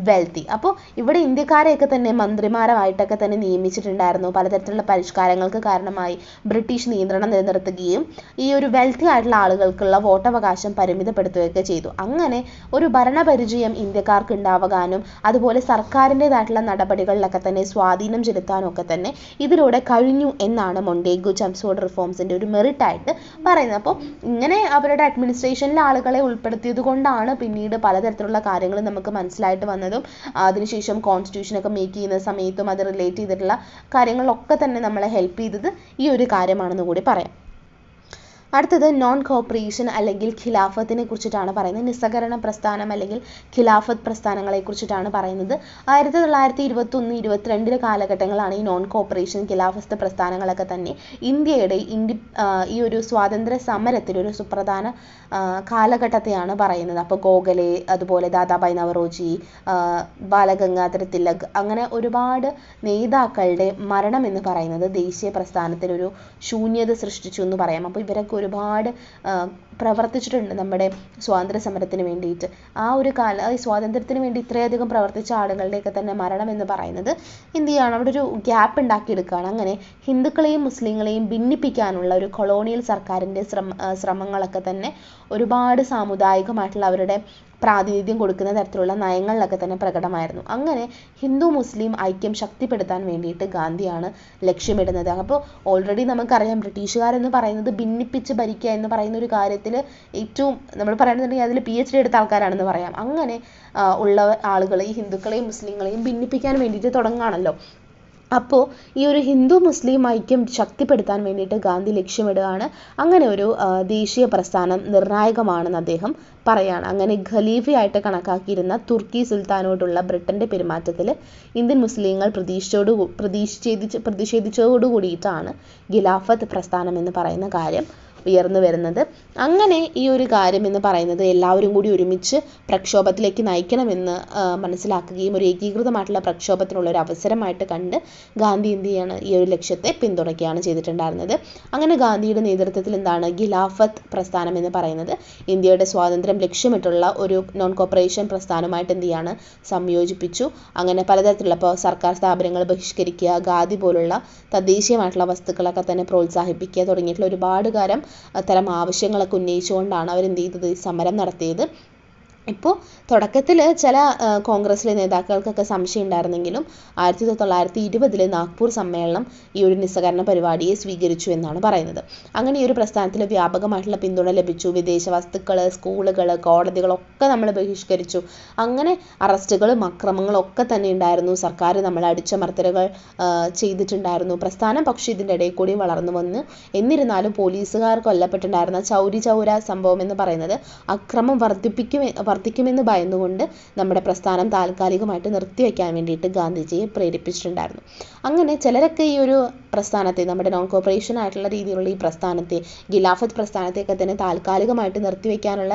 wealthy. അപ്പോൾ ഇവിടെ ഇന്ത്യക്കാരെയൊക്കെ തന്നെ മന്ത്രിമാരായിട്ടൊക്കെ തന്നെ നിയമിച്ചിട്ടുണ്ടായിരുന്നു. പലതരത്തിലുള്ള പരിഷ്കാരങ്ങൾക്ക് കാരണമായി ബ്രിട്ടീഷ് നിയന്ത്രണം നിലനിർത്തുകയും ഈ ഒരു വെൽത്തി ആയിട്ടുള്ള ആളുകൾക്കുള്ള വോട്ടവകാശം പരിമിതപ്പെടുത്തുകയൊക്കെ ചെയ്തു. അങ്ങനെ ഒരു ഭരണപരിചയം ഇന്ത്യക്കാർക്ക് ഉണ്ടാവാനും അതുപോലെ സർക്കാരിൻ്റെതായിട്ടുള്ള നടപടികളിലൊക്കെ തന്നെ സ്വാധീനം ചെലുത്താനും ഒക്കെ തന്നെ ഇതിലൂടെ കഴിഞ്ഞു എന്നാണ് മൊണ്ടേഗു ചംസ്ഫോർഡ് റിഫോംസിൻ്റെ ഒരു മെറിറ്റ് ആയിട്ട് പറയുന്നത്. അപ്പോൾ ഇങ്ങനെ അവരുടെ അഡ്മിനിസ്ട്രേഷനിലെ ആളുകളെ ഉൾപ്പെടുത്തിയത് കൊണ്ടാണ് പിന്നീട് പലതരത്തിലുള്ള കാര്യങ്ങൾ നമുക്ക് മനസ്സിലായിട്ട് വന്നതും അതിനുശേഷം കോൺസ്റ്റിറ്റ്യൂഷനൊക്കെ മേക്ക് ചെയ്യുന്ന സമയത്തും അത് റിലേറ്റ് ചെയ്തിട്ടുള്ള കാര്യങ്ങളൊക്കെ തന്നെ നമ്മളെ ഹെൽപ്പ് ചെയ്തത് ഈ ഒരു കാര്യമാണെന്ന് കൂടി പറയാം. അടുത്തത് നോൺ കോപ്പറേഷൻ അല്ലെങ്കിൽ ഖിലാഫത്തിനെ കുറിച്ചിട്ടാണ് പറയുന്നത്. നിസ്സഹകരണ പ്രസ്ഥാനം അല്ലെങ്കിൽ ഖിലാഫത്ത് പ്രസ്ഥാനങ്ങളെ കുറിച്ചിട്ടാണ് പറയുന്നത്. 1921-22 കാലഘട്ടങ്ങളാണ് ഈ നോൺ കോപ്പറേഷൻ ഖിലാഫത്ത് പ്രസ്ഥാനങ്ങളൊക്കെ തന്നെ ഇന്ത്യയുടെ ഈ ഒരു സ്വാതന്ത്ര്യ സമരത്തിൽ ഒരു സുപ്രധാന കാലഘട്ടത്തെയാണ് പറയുന്നത്. അപ്പോൾ ഗോഖലെ, അതുപോലെ ദാദാഭായ് നവറോജി, ബാലഗംഗാധര തിലക്, അങ്ങനെ ഒരുപാട് നേതാക്കളുടെ മരണം എന്ന് പറയുന്നത് ദേശീയ പ്രസ്ഥാനത്തിനൊരു ശൂന്യത സൃഷ്ടിച്ചു എന്ന് പറയാം. അപ്പോൾ ഇവരൊക്കെ ഒരുപാട് പ്രവർത്തിച്ചിട്ടുണ്ട് നമ്മുടെ സ്വാതന്ത്ര്യ സമരത്തിന് വേണ്ടിയിട്ട്. ഈ സ്വാതന്ത്ര്യത്തിന് വേണ്ടി ഇത്രയധികം പ്രവർത്തിച്ച ആളുകളുടെയൊക്കെ തന്നെ മരണം എന്ന് പറയുന്നത് എന്ത് ചെയ്യാണ്, അവിടെ ഒരു ഗ്യാപ്പ് ഉണ്ടാക്കിയെടുക്കുകയാണ്. അങ്ങനെ ഹിന്ദുക്കളെയും മുസ്ലിങ്ങളെയും ഭിന്നിപ്പിക്കാനുള്ള ഒരു കൊളോണിയൽ സർക്കാരിൻ്റെ ശ്രമങ്ങളൊക്കെ തന്നെ ഒരുപാട് സാമുദായികമായിട്ടുള്ള അവരുടെ പ്രാതിനിധ്യം കൊടുക്കുന്ന തരത്തിലുള്ള നയങ്ങളിലൊക്കെ തന്നെ പ്രകടമായിരുന്നു. അങ്ങനെ ഹിന്ദു മുസ്ലിം ഐക്യം ശക്തിപ്പെടുത്താൻ വേണ്ടിയിട്ട് ഗാന്ധിയാണ് ലക്ഷ്യമിടുന്നത്. അപ്പോൾ ഓൾറെഡി നമുക്കറിയാം ബ്രിട്ടീഷുകാരെന്ന് പറയുന്നത് ഭിന്നിപ്പിച്ച് ഭരിക്കുക എന്ന് പറയുന്ന ഒരു കാര്യത്തിൽ ഏറ്റവും നമ്മൾ പറയുന്നുണ്ടെങ്കിൽ അതിൽ PhD എടുത്ത ആൾക്കാരാണെന്ന് പറയാം. അങ്ങനെ ഉള്ള ആളുകൾ ഈ ഹിന്ദുക്കളെയും മുസ്ലിങ്ങളെയും ഭിന്നിപ്പിക്കാൻ വേണ്ടിയിട്ട് തുടങ്ങുകയാണല്ലോ. അപ്പോൾ ഈ ഒരു ഹിന്ദു മുസ്ലിം ഐക്യം ശക്തിപ്പെടുത്താൻ വേണ്ടിയിട്ട് ഗാന്ധി ലക്ഷ്യമിടുകയാണ്. അങ്ങനെ ഒരു ദേശീയ പ്രസ്ഥാനം നിർണായകമാണെന്ന് അദ്ദേഹം പറയാണ്. അങ്ങനെ ഖലീഫയായിട്ട് കണക്കാക്കിയിരുന്ന തുർക്കി സുൽത്താനോടുള്ള ബ്രിട്ടൻ്റെ പെരുമാറ്റത്തിൽ ഇന്ത്യൻ മുസ്ലിങ്ങൾ പ്രതിഷേധിച്ചതോടുകൂടിയിട്ടാണ് ഖിലാഫത്ത് പ്രസ്ഥാനം എന്ന് പറയുന്ന കാര്യം ഉയർന്നു വരുന്നത്. അങ്ങനെ ഈ ഒരു കാര്യം എന്ന് പറയുന്നത് എല്ലാവരും കൂടി ഒരുമിച്ച് പ്രക്ഷോഭത്തിലേക്ക് നയിക്കണമെന്ന് മനസ്സിലാക്കുകയും ഒരു ഏകീകൃതമായിട്ടുള്ള പ്രക്ഷോഭത്തിനുള്ള ഒരു അവസരമായിട്ട് കണ്ട് ഗാന്ധി എന്ത് ചെയ്യാണ്, ഈ ഒരു ലക്ഷ്യത്തെ പിന്തുണയ്ക്കുകയാണ് ചെയ്തിട്ടുണ്ടായിരുന്നത്. അങ്ങനെ ഗാന്ധിയുടെ നേതൃത്വത്തിൽ എന്താണ് ഖിലാഫത്ത് പ്രസ്ഥാനം എന്ന് പറയുന്നത് ഇന്ത്യയുടെ സ്വാതന്ത്ര്യം ലക്ഷ്യമിട്ടുള്ള ഒരു നോൺ കോപ്പറേഷൻ പ്രസ്ഥാനമായിട്ട് എന്ത് ചെയ്യാണ്, സംയോജിപ്പിച്ചു. അങ്ങനെ പലതരത്തിലുള്ള ഇപ്പോൾ സർക്കാർ സ്ഥാപനങ്ങൾ ബഹിഷ്കരിക്കുക, ഖാദി പോലുള്ള തദ്ദേശീയമായിട്ടുള്ള വസ്തുക്കളൊക്കെ തന്നെ പ്രോത്സാഹിപ്പിക്കുക തുടങ്ങിയിട്ടുള്ള ഒരുപാട് തരം ആവശ്യങ്ങളൊക്കെ ഉന്നയിച്ചുകൊണ്ടാണ് അവരെന്ത് ചെയ്തത്, സമരം നടത്തിയത്. ഇപ്പോൾ തുടക്കത്തിൽ ചില കോൺഗ്രസ്സിലെ നേതാക്കൾക്കൊക്കെ സംശയം ഉണ്ടായിരുന്നെങ്കിലും 1920 നാഗ്പൂർ സമ്മേളനം ഈ ഒരു നിസ്സഹകരണ പരിപാടിയെ സ്വീകരിച്ചു എന്നാണ് പറയുന്നത്. അങ്ങനെ ഈ ഒരു പ്രസ്ഥാനത്തിൽ വ്യാപകമായിട്ടുള്ള പിന്തുണ ലഭിച്ചു. വിദേശ വസ്തുക്കൾ, സ്കൂളുകൾ, കോടതികളൊക്കെ നമ്മൾ ബഹിഷ്കരിച്ചു. അങ്ങനെ അറസ്റ്റുകളും അക്രമങ്ങളും ഒക്കെ തന്നെ ഉണ്ടായിരുന്നു. സർക്കാർ നമ്മളെ അടിച്ചമർത്തലുകൾ ചെയ്തിട്ടുണ്ടായിരുന്നു. പ്രസ്ഥാനം പക്ഷേ ഇതിൻ്റെ ഇടയിൽ കൂടി വളർന്നു വന്നു. എന്നിരുന്നാലും പോലീസുകാർ കൊല്ലപ്പെട്ടിട്ടുണ്ടായിരുന്ന ചൗരി ചൗര സംഭവം എന്ന് പറയുന്നത് അക്രമം വർദ്ധിക്കുമെന്ന് ഭയന്നുകൊണ്ട് നമ്മുടെ പ്രസ്ഥാനം താൽക്കാലികമായിട്ട് നിർത്തിവെക്കാൻ വേണ്ടിയിട്ട് ഗാന്ധിജിയെ പ്രേരിപ്പിച്ചിട്ടുണ്ടായിരുന്നു. അങ്ങനെ ചിലരൊക്കെ ഈ ഒരു പ്രസ്ഥാനത്തെ, നമ്മുടെ നോൺ കോപ്പറേഷൻ ആയിട്ടുള്ള രീതിയിലുള്ള ഈ പ്രസ്ഥാനത്തെ, ഖിലാഫത്ത് പ്രസ്ഥാനത്തെയൊക്കെ തന്നെ താൽക്കാലികമായിട്ട് നിർത്തിവെക്കാനുള്ള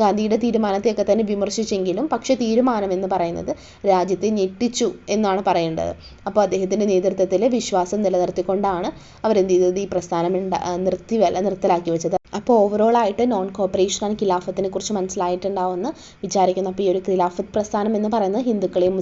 ഗാന്ധിയുടെ തീരുമാനത്തെയൊക്കെ തന്നെ വിമർശിച്ചെങ്കിലും പക്ഷേ തീരുമാനം എന്ന് പറയുന്നത് രാജ്യത്തെ ഞെട്ടിച്ചു എന്നാണ് പറയേണ്ടത്. അപ്പോൾ അദ്ദേഹത്തിൻ്റെ നേതൃത്വത്തിൽ വിശ്വാസം നിലനിർത്തിക്കൊണ്ടാണ് അവരെന്ത് ചെയ്തത്, ഈ പ്രസ്ഥാനം നിർത്തലാക്കി വെച്ചത്. അപ്പോൾ ഓവറോളായിട്ട് നോൺ കോപ്പറേഷൻ ആൻഡ് ഖിലാഫത്തിനെ കുറിച്ച് മനസ്സിലായിട്ടുണ്ടാവുമെന്ന് വിചാരിക്കുന്നു. അപ്പോൾ ഈ ഒരു ഖിലാഫത്ത് പ്രസ്ഥാനം എന്ന് പറയുന്നത് ഹിന്ദുക്കളെയും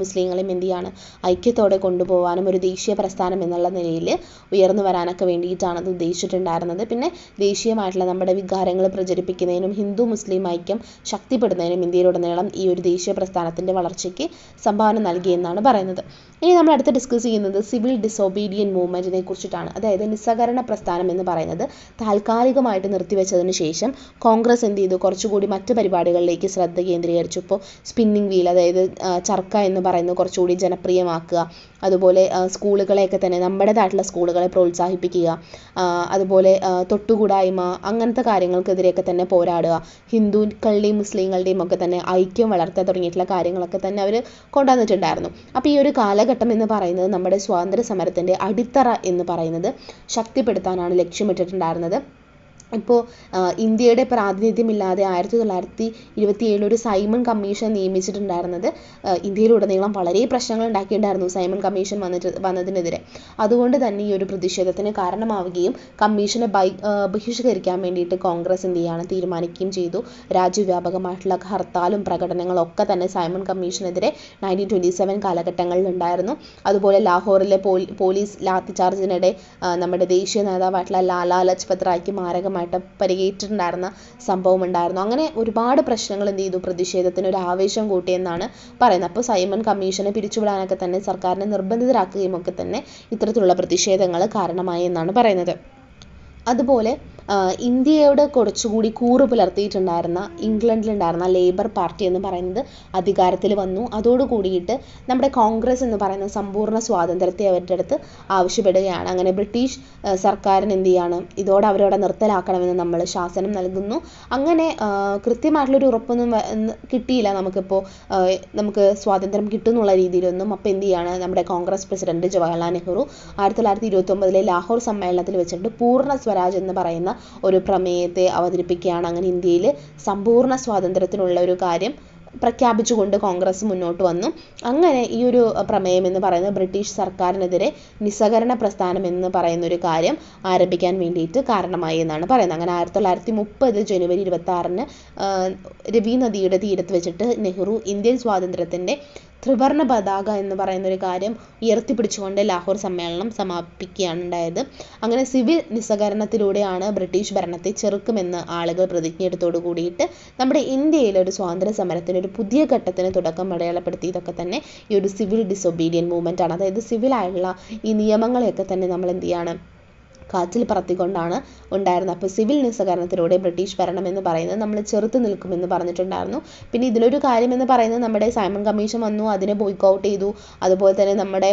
മുസ്ലിങ്ങളെയും എന്ത് ചെയ്യാണ്, ഐക്യത്തോടെ കൊണ്ടുപോകാനും ഒരു ദേശീയ പ്രസ്ഥാനം എന്നുള്ള നിലയിൽ ഉയർന്നു വരാനൊക്കെ വേണ്ടിയിട്ടാണ് അത് ഉദ്ദേശിച്ചിട്ടുണ്ടായിരുന്നത്. പിന്നെ ദേശീയമായിട്ടുള്ള നമ്മുടെ വികാരങ്ങൾ പ്രചരിപ്പിക്കുന്നതിനും ഹിന്ദു മുസ്ലിം ഐക്യം ശക്തിപ്പെടുന്നതിനും ഇന്ത്യയിലുടനീളം ഈ ഒരു ദേശീയ പ്രസ്ഥാനത്തിൻ്റെ വളർച്ചയ്ക്ക് സംഭാവന നൽകിയെന്നാണ് പറയുന്നത്. ഇനി നമ്മൾ അടുത്ത് ഡിസ്കസ് ചെയ്യുന്നത് സിവിൽ ഡിസോബീഡിയൻറ്റ് മൂവ്മെൻറ്റിനെ കുറിച്ചിട്ടാണ്. അതായത് നിസ്സഹകരണ പ്രസ്ഥാനം എന്ന് പറയുന്നത് താൽക്കാലികമായിട്ട് നിർത്തിവെച്ചതിന് ശേഷം കോൺഗ്രസ് എന്ത് ചെയ്തു, കുറച്ചുകൂടി മറ്റ് പരിപാടികളിലേക്ക് മേഖലയിലേക്ക് ശ്രദ്ധ കേന്ദ്രീകരിച്ചു. ഇപ്പോൾ സ്പിന്നിങ് വീൽ, അതായത് ചർക്ക എന്ന് പറയുന്നത് കുറച്ചുകൂടി ജനപ്രിയമാക്കുക, അതുപോലെ സ്കൂളുകളെയൊക്കെ തന്നെ നമ്മുടേതായിട്ടുള്ള സ്കൂളുകളെ പ്രോത്സാഹിപ്പിക്കുക, അതുപോലെ തൊട്ടുകൂടായ്മ അങ്ങനത്തെ കാര്യങ്ങൾക്കെതിരെയൊക്കെ തന്നെ പോരാടുക, ഹിന്ദുക്കളുടെയും മുസ്ലിങ്ങളുടെയും ഒക്കെ തന്നെ ഐക്യം വളർത്താൻ തുടങ്ങിയിട്ടുള്ള കാര്യങ്ങളൊക്കെ തന്നെ അവർ കൊണ്ടുവന്നിട്ടുണ്ടായിരുന്നു. അപ്പോൾ ഈ ഒരു കാലഘട്ടം എന്ന് പറയുന്നത് നമ്മുടെ സ്വാതന്ത്ര്യ സമരത്തിൻ്റെ അടിത്തറ എന്ന് പറയുന്നത് ശക്തിപ്പെടുത്താനാണ് ലക്ഷ്യമിട്ടിട്ടുണ്ടായിരുന്നത്. ഇപ്പോൾ ഇന്ത്യയുടെ പ്രാതിനിധ്യമില്ലാതെ 1927 ഒരു സൈമൺ കമ്മീഷൻ നിയമിച്ചിട്ടുണ്ടായിരുന്നത് ഇന്ത്യയിലുടനീളം വളരെ പ്രശ്നങ്ങൾ ഉണ്ടാക്കിയിട്ടുണ്ടായിരുന്നു സൈമൺ കമ്മീഷൻ വന്നതിനെതിരെ. അതുകൊണ്ട് തന്നെ ഈ ഒരു പ്രതിഷേധത്തിന് കാരണമാവുകയും കമ്മീഷനെ ബഹിഷ്കരിക്കാൻ വേണ്ടിയിട്ട് കോൺഗ്രസ് എന്ത് ചെയ്യാണ് തീരുമാനിക്കുകയും ചെയ്തു. രാജ്യവ്യാപകമായിട്ടുള്ള ഹർത്താലും പ്രകടനങ്ങളും ഒക്കെ തന്നെ സൈമൺ കമ്മീഷനെതിരെ 1927 കാലഘട്ടങ്ങളിൽ ഉണ്ടായിരുന്നു. അതുപോലെ ലാഹോറിലെ പോലീസ് ലാത്തിചാർജിനിടെ നമ്മുടെ ദേശീയ നേതാവായിട്ടുള്ള ലാലാ ലജ്പത് റായ്ക്ക് മാരകമായിട്ട് പരിക്കേറ്റിട്ടുണ്ടായിരുന്ന സംഭവം ഉണ്ടായിരുന്നു. അങ്ങനെ ഒരുപാട് പ്രശ്നങ്ങൾ എന്ത് ചെയ്തു പ്രതിഷേധത്തിന് ഒരു ആവേശം കൂട്ടിയെന്നാണ് പറയുന്നത്. അപ്പോൾ സൈമൺ കമ്മീഷനെ പിരിച്ചുവിടാനൊക്കെ തന്നെ സർക്കാരിനെ നിർബന്ധിതരാക്കുകയും ഒക്കെ തന്നെ ഇത്തരത്തിലുള്ള പ്രതിഷേധങ്ങൾ കാരണമായി എന്നാണ് പറയുന്നത്. അതുപോലെ ഇന്ത്യയോട് കുറച്ചുകൂടി കൂറ് പുലർത്തിയിട്ടുണ്ടായിരുന്ന ഇംഗ്ലണ്ടിലുണ്ടായിരുന്ന ലേബർ പാർട്ടി എന്ന് പറയുന്നത് അധികാരത്തിൽ വന്നു. അതോട് കൂടിയിട്ട് നമ്മുടെ കോൺഗ്രസ് എന്ന് പറയുന്ന സമ്പൂർണ്ണ സ്വാതന്ത്ര്യത്തെ അവരുടെ അടുത്ത് ആവശ്യപ്പെടുകയാണ്. അങ്ങനെ ബ്രിട്ടീഷ് സർക്കാരിന് എന്ത് ചെയ്യാണ് ഇതോടെ അവരോട് നിർത്തലാക്കണമെന്ന് നമ്മൾ ശാസനം നൽകുന്നു. അങ്ങനെ കൃത്യമായിട്ടുള്ളൊരു ഉറപ്പൊന്നും കിട്ടിയില്ല നമുക്ക് സ്വാതന്ത്ര്യം കിട്ടുന്നുള്ള രീതിയിലൊന്നും. അപ്പോൾ എന്ത് ചെയ്യാണ് നമ്മുടെ കോൺഗ്രസ് പ്രസിഡന്റ് ജവഹർലാൽ നെഹ്റു 1929 ലാഹോർ സമ്മേളനത്തിൽ വെച്ചിട്ട് പൂർണ്ണ സ്വരാജ് എന്ന് പറയുന്ന ഒരു പ്രമേയത്തെ അവതരിപ്പിക്കുകയാണ്. അങ്ങനെ ഇന്ത്യയിൽ സമ്പൂർണ്ണ സ്വാതന്ത്ര്യത്തിനുള്ള ഒരു കാര്യം പ്രഖ്യാപിച്ചുകൊണ്ട് കോൺഗ്രസ് മുന്നോട്ട് വന്നു. അങ്ങനെ ഈ ഒരു പ്രമേയം എന്ന് പറയുന്നത് ബ്രിട്ടീഷ് സർക്കാരിനെതിരെ നിസ്സഹകരണ പ്രസ്ഥാനം എന്ന് പറയുന്ന ഒരു കാര്യം ആരംഭിക്കാൻ വേണ്ടിയിട്ട് കാരണമായി എന്നാണ് പറയുന്നത്. അങ്ങനെ 1930 ജനുവരി 26 രവി നദിയുടെ തീരത്ത് വെച്ചിട്ട് നെഹ്റു ഇന്ത്യൻ സ്വാതന്ത്ര്യത്തിൻ്റെ ത്രിവർണ്ണ പതാക എന്ന് പറയുന്ന ഒരു കാര്യം ഉയർത്തിപ്പിടിച്ചുകൊണ്ട് ലാഹോർ സമ്മേളനം സമാപിക്കുകയാണ് ഉണ്ടായത്. അങ്ങനെ സിവിൽ നിസ്സഹകരണത്തിലൂടെയാണ് ബ്രിട്ടീഷ് ഭരണത്തെ ചെറുക്കുമെന്ന് ആളുകൾ പ്രതിജ്ഞയെടുത്തോടു കൂടിയിട്ട് നമ്മുടെ ഇന്ത്യയിലെ ഒരു സ്വാതന്ത്ര്യ സമരത്തിന് ഒരു പുതിയ ഘട്ടത്തിന് തുടക്കം അടയാളപ്പെടുത്തിയതൊക്കെ തന്നെ ഈ ഒരു സിവിൽ ഡിസൊബീഡിയൻ മൂവ്മെൻ്റ് ആണ്. അതായത് സിവിലായുള്ള ഈ നിയമങ്ങളെയൊക്കെ തന്നെ നമ്മൾ എന്ത് ചെയ്യാണ് കാറ്റിൽ പറത്തിക്കൊണ്ടാണ് ഉണ്ടായിരുന്നത്. അപ്പോൾ സിവിൽ നിസ്സഹകരണത്തിലൂടെ ബ്രിട്ടീഷ് ഭരണം എന്ന് പറയുന്നത് നമ്മൾ ചെറുത്ത് നിൽക്കുമെന്ന് പറഞ്ഞിട്ടുണ്ടായിരുന്നു. പിന്നെ ഇതിലൊരു കാര്യം എന്ന് പറയുന്നത് നമ്മുടെ സൈമൺ കമ്മീഷൻ വന്നു, അതിനെ ബോയ്ക്കൗട്ട് ചെയ്തു. അതുപോലെ തന്നെ നമ്മുടെ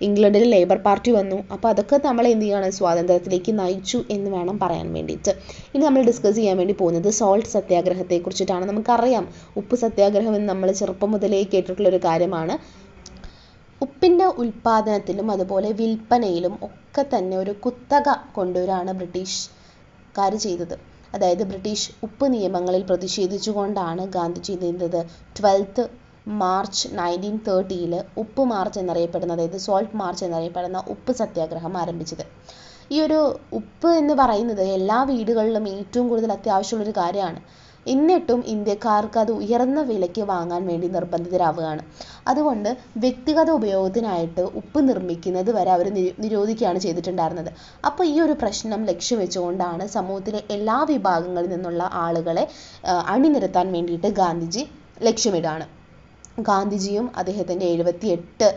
ഇംഗ്ലണ്ടിൽ ലേബർ പാർട്ടി വന്നു. അപ്പോൾ അതൊക്കെ നമ്മൾ എന്ത് ചെയ്യാണ് സ്വാതന്ത്ര്യത്തിലേക്ക് നയിച്ചു എന്ന് വേണം പറയാൻ വേണ്ടിയിട്ട്. ഇനി നമ്മൾ ഡിസ്കസ് ചെയ്യാൻ വേണ്ടി പോകുന്നത് സോൾട്ട് സത്യാഗ്രഹത്തെക്കുറിച്ചിട്ടാണ്. നമുക്കറിയാം ഉപ്പ് സത്യാഗ്രഹം എന്ന് നമ്മൾ ചെറുപ്പം മുതലേ കേട്ടിട്ടുള്ളൊരു കാര്യമാണ്. ഉപ്പിൻ്റെ ഉൽപ്പാദനത്തിലും അതുപോലെ വിൽപ്പനയിലും ഒക്കെ തന്നെ ഒരു കുത്തക കൊണ്ടുവരാണ് ബ്രിട്ടീഷുകാർ ചെയ്തത്. അതായത് ബ്രിട്ടീഷ് ഉപ്പ് നിയമങ്ങളിൽ പ്രതിഷേധിച്ചുകൊണ്ടാണ് ഗാന്ധിജി ചെയ്തത് 12 മാർച്ച് 1930 ഉപ്പ് മാർച്ച് എന്നറിയപ്പെടുന്ന, അതായത് സോൾട്ട് മാർച്ച് എന്നറിയപ്പെടുന്ന ഉപ്പ് സത്യാഗ്രഹം ആരംഭിച്ചത്. ഈ ഒരു ഉപ്പ് എന്ന് പറയുന്നത് എല്ലാ വീടുകളിലും ഏറ്റവും കൂടുതൽ അത്യാവശ്യമുള്ളൊരു കാര്യമാണ്. എന്നിട്ടും ഇന്ത്യക്കാർക്ക് അത് ഉയർന്ന വിലയ്ക്ക് വാങ്ങാൻ വേണ്ടി നിർബന്ധിതരാവുകയാണ്. അതുകൊണ്ട് വ്യക്തിഗത ഉപയോഗത്തിനായിട്ട് ഉപ്പ് നിർമ്മിക്കുന്നത് വരെ അവർ നിരോധിക്കുകയാണ് ചെയ്തിട്ടുണ്ടായിരുന്നത്. അപ്പോൾ ഈ ഒരു പ്രശ്നം ലക്ഷ്യം വെച്ചുകൊണ്ടാണ് സമൂഹത്തിലെ എല്ലാ വിഭാഗങ്ങളിൽ നിന്നുള്ള ആളുകളെ അണിനിരത്താൻ വേണ്ടിയിട്ട് ഗാന്ധിജി ലക്ഷ്യമിടുകയാണ്. ഗാന്ധിജിയും അദ്ദേഹത്തിൻ്റെ 78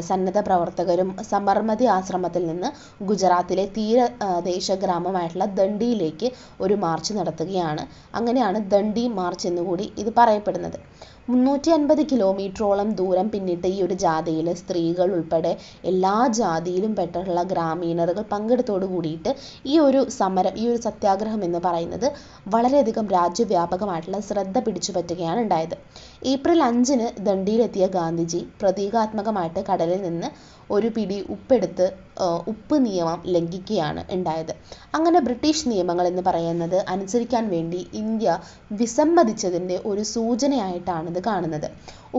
സന്നദ്ധ പ്രവർത്തകരും സബർമതി ആശ്രമത്തിൽ നിന്ന് ഗുജറാത്തിലെ തീരദേശ ഗ്രാമമായിട്ടുള്ള ദണ്ഡിയിലേക്ക് ഒരു മാർച്ച് നടത്തുകയാണ്. അങ്ങനെയാണ് ദണ്ഡി മാർച്ച് എന്നുകൂടി ഇത് പറയപ്പെടുന്നത്. 350 കിലോമീറ്ററോളം ദൂരം പിന്നിട്ട ഈ ഒരു ജാഥയിൽ സ്ത്രീകൾ ഉൾപ്പെടെ എല്ലാ ജാതിയിലും പെട്ടിട്ടുള്ള ഗ്രാമീണറുകൾ പങ്കെടുത്തോടു കൂടിയിട്ട് ഈ ഒരു സത്യാഗ്രഹം എന്ന് പറയുന്നത് വളരെയധികം രാജ്യവ്യാപകമായിട്ടുള്ള ശ്രദ്ധ പിടിച്ചു പറ്റുകയാണ് ഉണ്ടായത്. ഏപ്രിൽ 5 ദണ്ഡിയിലെത്തിയ ഗാന്ധിജി പ്രതീകാത്മകമായിട്ട് കടലിൽ നിന്ന് ഒരു പിടി ഉപ്പെടുത്ത് ഉപ്പ് നിയമം ലംഘിക്കുകയാണ് ഉണ്ടായത്. അങ്ങനെ ബ്രിട്ടീഷ് നിയമങ്ങൾ എന്ന് പറയുന്നത് അനുസരിക്കാൻ വേണ്ടി ഇന്ത്യ വിസമ്മതിച്ചതിൻ്റെ ഒരു സൂചനയായിട്ടാണ് ഇത് കാണുന്നത്.